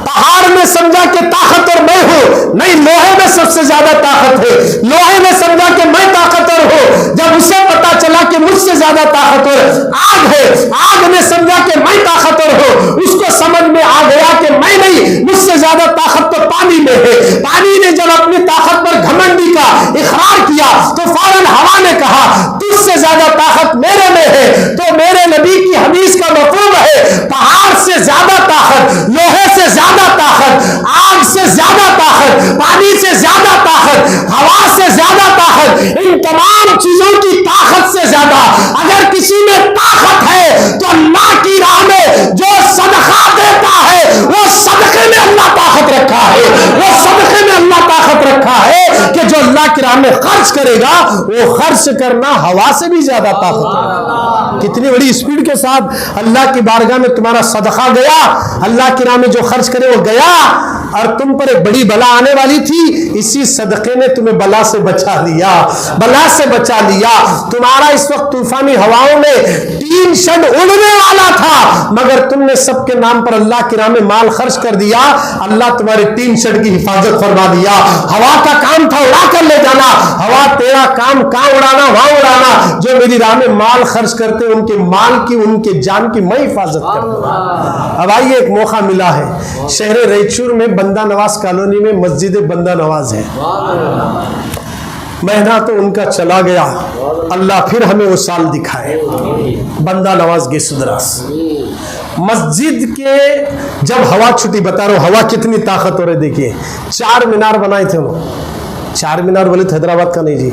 پہاڑ میں سمجھا کہ طاقتور میں ہوں, نہیں, لوہے میں سب سے زیادہ طاقت ہے. لوہے میں سمجھا کہ میں طاقتور ہوں, جب اسے پتا چلا کہ مجھ سے زیادہ طاقتور آگ ہے, آگ نے سمجھا کہ میں طاقتور ہوں, اس کو سمجھ میں آ گیا کہ میں نہیں, مجھ سے زیادہ طاقت تو پانی میں ہے. پانی نے جب اپنی طاقت پر گھمنڈی کا اقرار کیا تو فوراً ہوا نے کہا تجھ سے زیادہ طاقت میرے میں ہے. تو میرے نبی کی حدیث کا مفہوم ہے پہاڑ سے زیادہ طاقت, لوہے سے زیادہ طاقت, آگ سے زیادہ طاقت, پانی سے زیادہ طاقت, ہوا سے زیادہ طاقت, ان تمام چیزوں کی طاقت سے زیادہ اگر کسی میں طاقت ہے تو اللہ کی راہ میں جو صدقہ دیتا ہے وہ صدقے میں اللہ طاقت رکھا ہے, وہ صدقے میں اللہ طاقت رکھا ہے کہ جو اللہ کی راہ میں خرچ کرے گا وہ خرچ کرنا ہوا سے بھی زیادہ طاقت ہے. کتنی بڑی اسپیڈ کے ساتھ اللہ کی بارگاہ میں تمہارا صدقہ گیا, اللہ کی راہ میں جو خرچ کرے وہ گیا, اور تم پر ایک بڑی بلا آنے والی تھی, اسی صدقے نے تمہیں بلا سے بچا لیا, بلا سے بچا لیا. تمہارا اس وقت طوفانی ہواؤں میں ٹین شڈ اڑنے والا تھا, مگر تم نے سب کے نام پر اللہ کی راہ میں مال خرچ کر دیا, اللہ تمہارے ٹین شڈ کی حفاظت فرما دیا. ہوا کا کام تھا اڑا کر لے جانا, ہوا تیرا کام کہاں اڑانا وہاں اڑانا. جو میری راہ میں مال خرچ کرتے ان کے مال کی, ان کے جان کی میں حفاظت کرتا. اب آئیے, ایک موقع ملا ہے, شہر ریچور میں بندہ نواز کالونی میں مسجد بندہ نواز ہے. مہینہ تو ان کا چلا گیا, اللہ پھر ہمیں وہ سال دکھائے. بندہ نواز گیسودراس مسجد کے جب ہوا چھٹی, بتا رہا ہوں ہوا کتنی طاقت ہو رہی. دیکھیے 4 مینار بنائے تھے وہ, 4 مینار بولے تو حیدرآباد کا نہیں جی,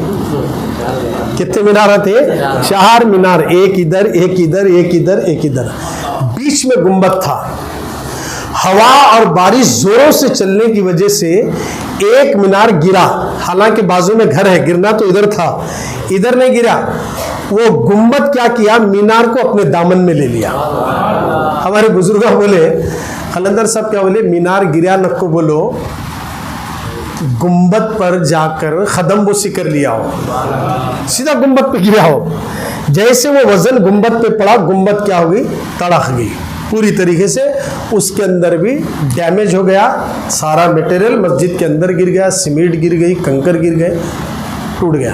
کتنے مینار تھے؟ 4 مینار, ایک ادھر ایک ادھر ایک ادھر ایک ادھر, بیچ میں گنبد تھا. ہوا اور بارش زوروں سے چلنے کی وجہ سے ایک مینار گرا, حالانکہ بازو میں گھر ہے, گرنا تو ادھر تھا, ادھر نہیں گرا. وہ گنبد کیا کیا, مینار کو اپنے دامن میں لے لیا. ہمارے بزرگاں بولے, قلندر صاحب کیا بولے, مینار گریا نہ کو بولو, گنبد پر جا کر خدم بوسی کر لیا ہو, سیدھا گنبد پہ گرا ہو. جیسے وہ وزن گنبد پہ پڑا, گنبد کیا ہوگی, تڑک گئی پوری طریقے سے. اس کے اندر بھی ڈیمیج ہو گیا, سارا میٹیریل مسجد کے اندر گر گیا, سیمنٹ گر گئی, کنکر گر گئے, ٹوٹ گیا.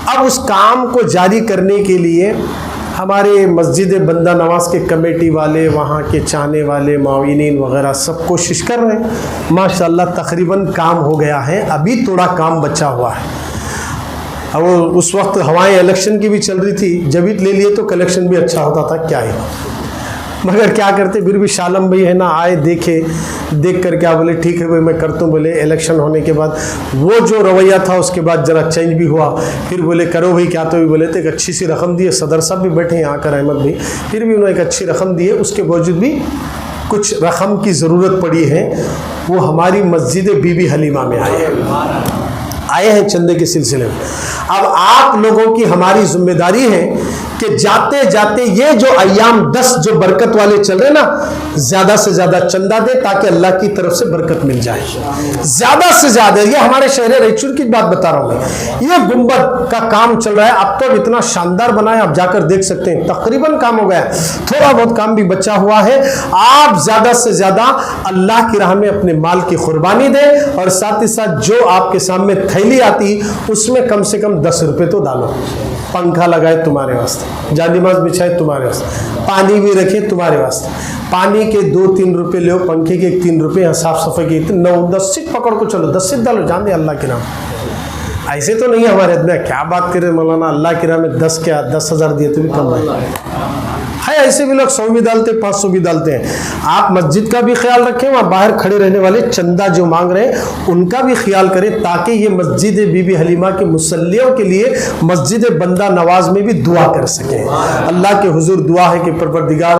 اب اس کام کو جاری کرنے کے لیے ہمارے مسجد بندہ نواز کے کمیٹی والے, وہاں کے چاہنے والے, معاونین وغیرہ سب کوشش کر رہے ہیں. ماشاءاللہ تقریباً کام ہو گیا ہے, ابھی تھوڑا کام بچا ہوا ہے. وہ اس وقت ہوائیں الیکشن کی بھی چل رہی تھی, جب لے لیے تو کلیکشن بھی اچھا ہوتا تھا, کیا ہے. مگر کیا کرتے, پھر بھی شالم بھائی ہے نا, آئے دیکھے, دیکھ کر کیا بولے ٹھیک ہے بھائی میں کرتا ہوں. بولے الیکشن ہونے کے بعد وہ جو رویہ تھا اس کے بعد ذرا چینج بھی ہوا. پھر بولے کرو بھائی کیا, تو بھی بولے تھے ایک اچھی سی رقم دی ہے, صدر صاحب بھی بیٹھے ہیں آ کر, احمد بھائی, پھر بھی انہوں نے ایک اچھی رقم دی ہے. اس کے باوجود بھی کچھ رقم کی ضرورت پڑی ہے, وہ ہماری مسجد بی بی حلیمہ میں آئے ہیں چندے کے سلسلے میں. اب آپ لوگوں کی ہماری ذمہ داری ہے کہ جاتے جاتے یہ جو ایام 10 جو برکت والے چل رہے نا, زیادہ سے زیادہ چندہ دے تاکہ اللہ کی طرف سے برکت مل جائے, زیادہ سے زیادہ. یہ ہمارے شہر ریچور کی بات بتا رہا ہوں میں, یہ گنبد کا کام چل رہا ہے. اب تو اتنا شاندار بنا ہے, آپ جا کر دیکھ سکتے ہیں, تقریباً کام ہو گیا ہے, تھوڑا بہت کام بھی بچا ہوا ہے. آپ زیادہ سے زیادہ اللہ کی راہ میں اپنے مال کی قربانی دیں, اور ساتھ ہی ساتھ جو آپ کے سامنے تھیلی آتی اس میں کم سے کم 10 روپے تو ڈالو. پنکھا لگائے تمہارے واسطے, جانماز بچھائے تمہارے واسطے, پانی بھی رکھے تمہارے واسطے. پانی کے 2-3 روپے لو, پنکھے کے 3 روپے, یہاں صاف صفائی کے 9-10 سیٹ پکڑ کو چلو, 10 سیٹ ڈالو, جان دے اللہ کے نام. ایسے تو نہیں ہمارے اتنا, کیا بات کرے مولانا, اللہ کی راہ میں 10,000 دیے تو بھی کم ہے. ایسے بھی لوگ 100 بھی ڈالتے, 500 بھی ڈالتے ہیں. آپ مسجد کا بھی خیال رکھیں, وہاں باہر کھڑے رہنے والے چندہ جو مانگ رہے ہیں ان کا بھی خیال کریں, تاکہ یہ مسجد بی بی حلیمہ کے مصلیوں کے لیے مسجد بندہ نواز میں بھی دعا کر سکیں. اللہ کے حضور دعا ہے کہ پروردگار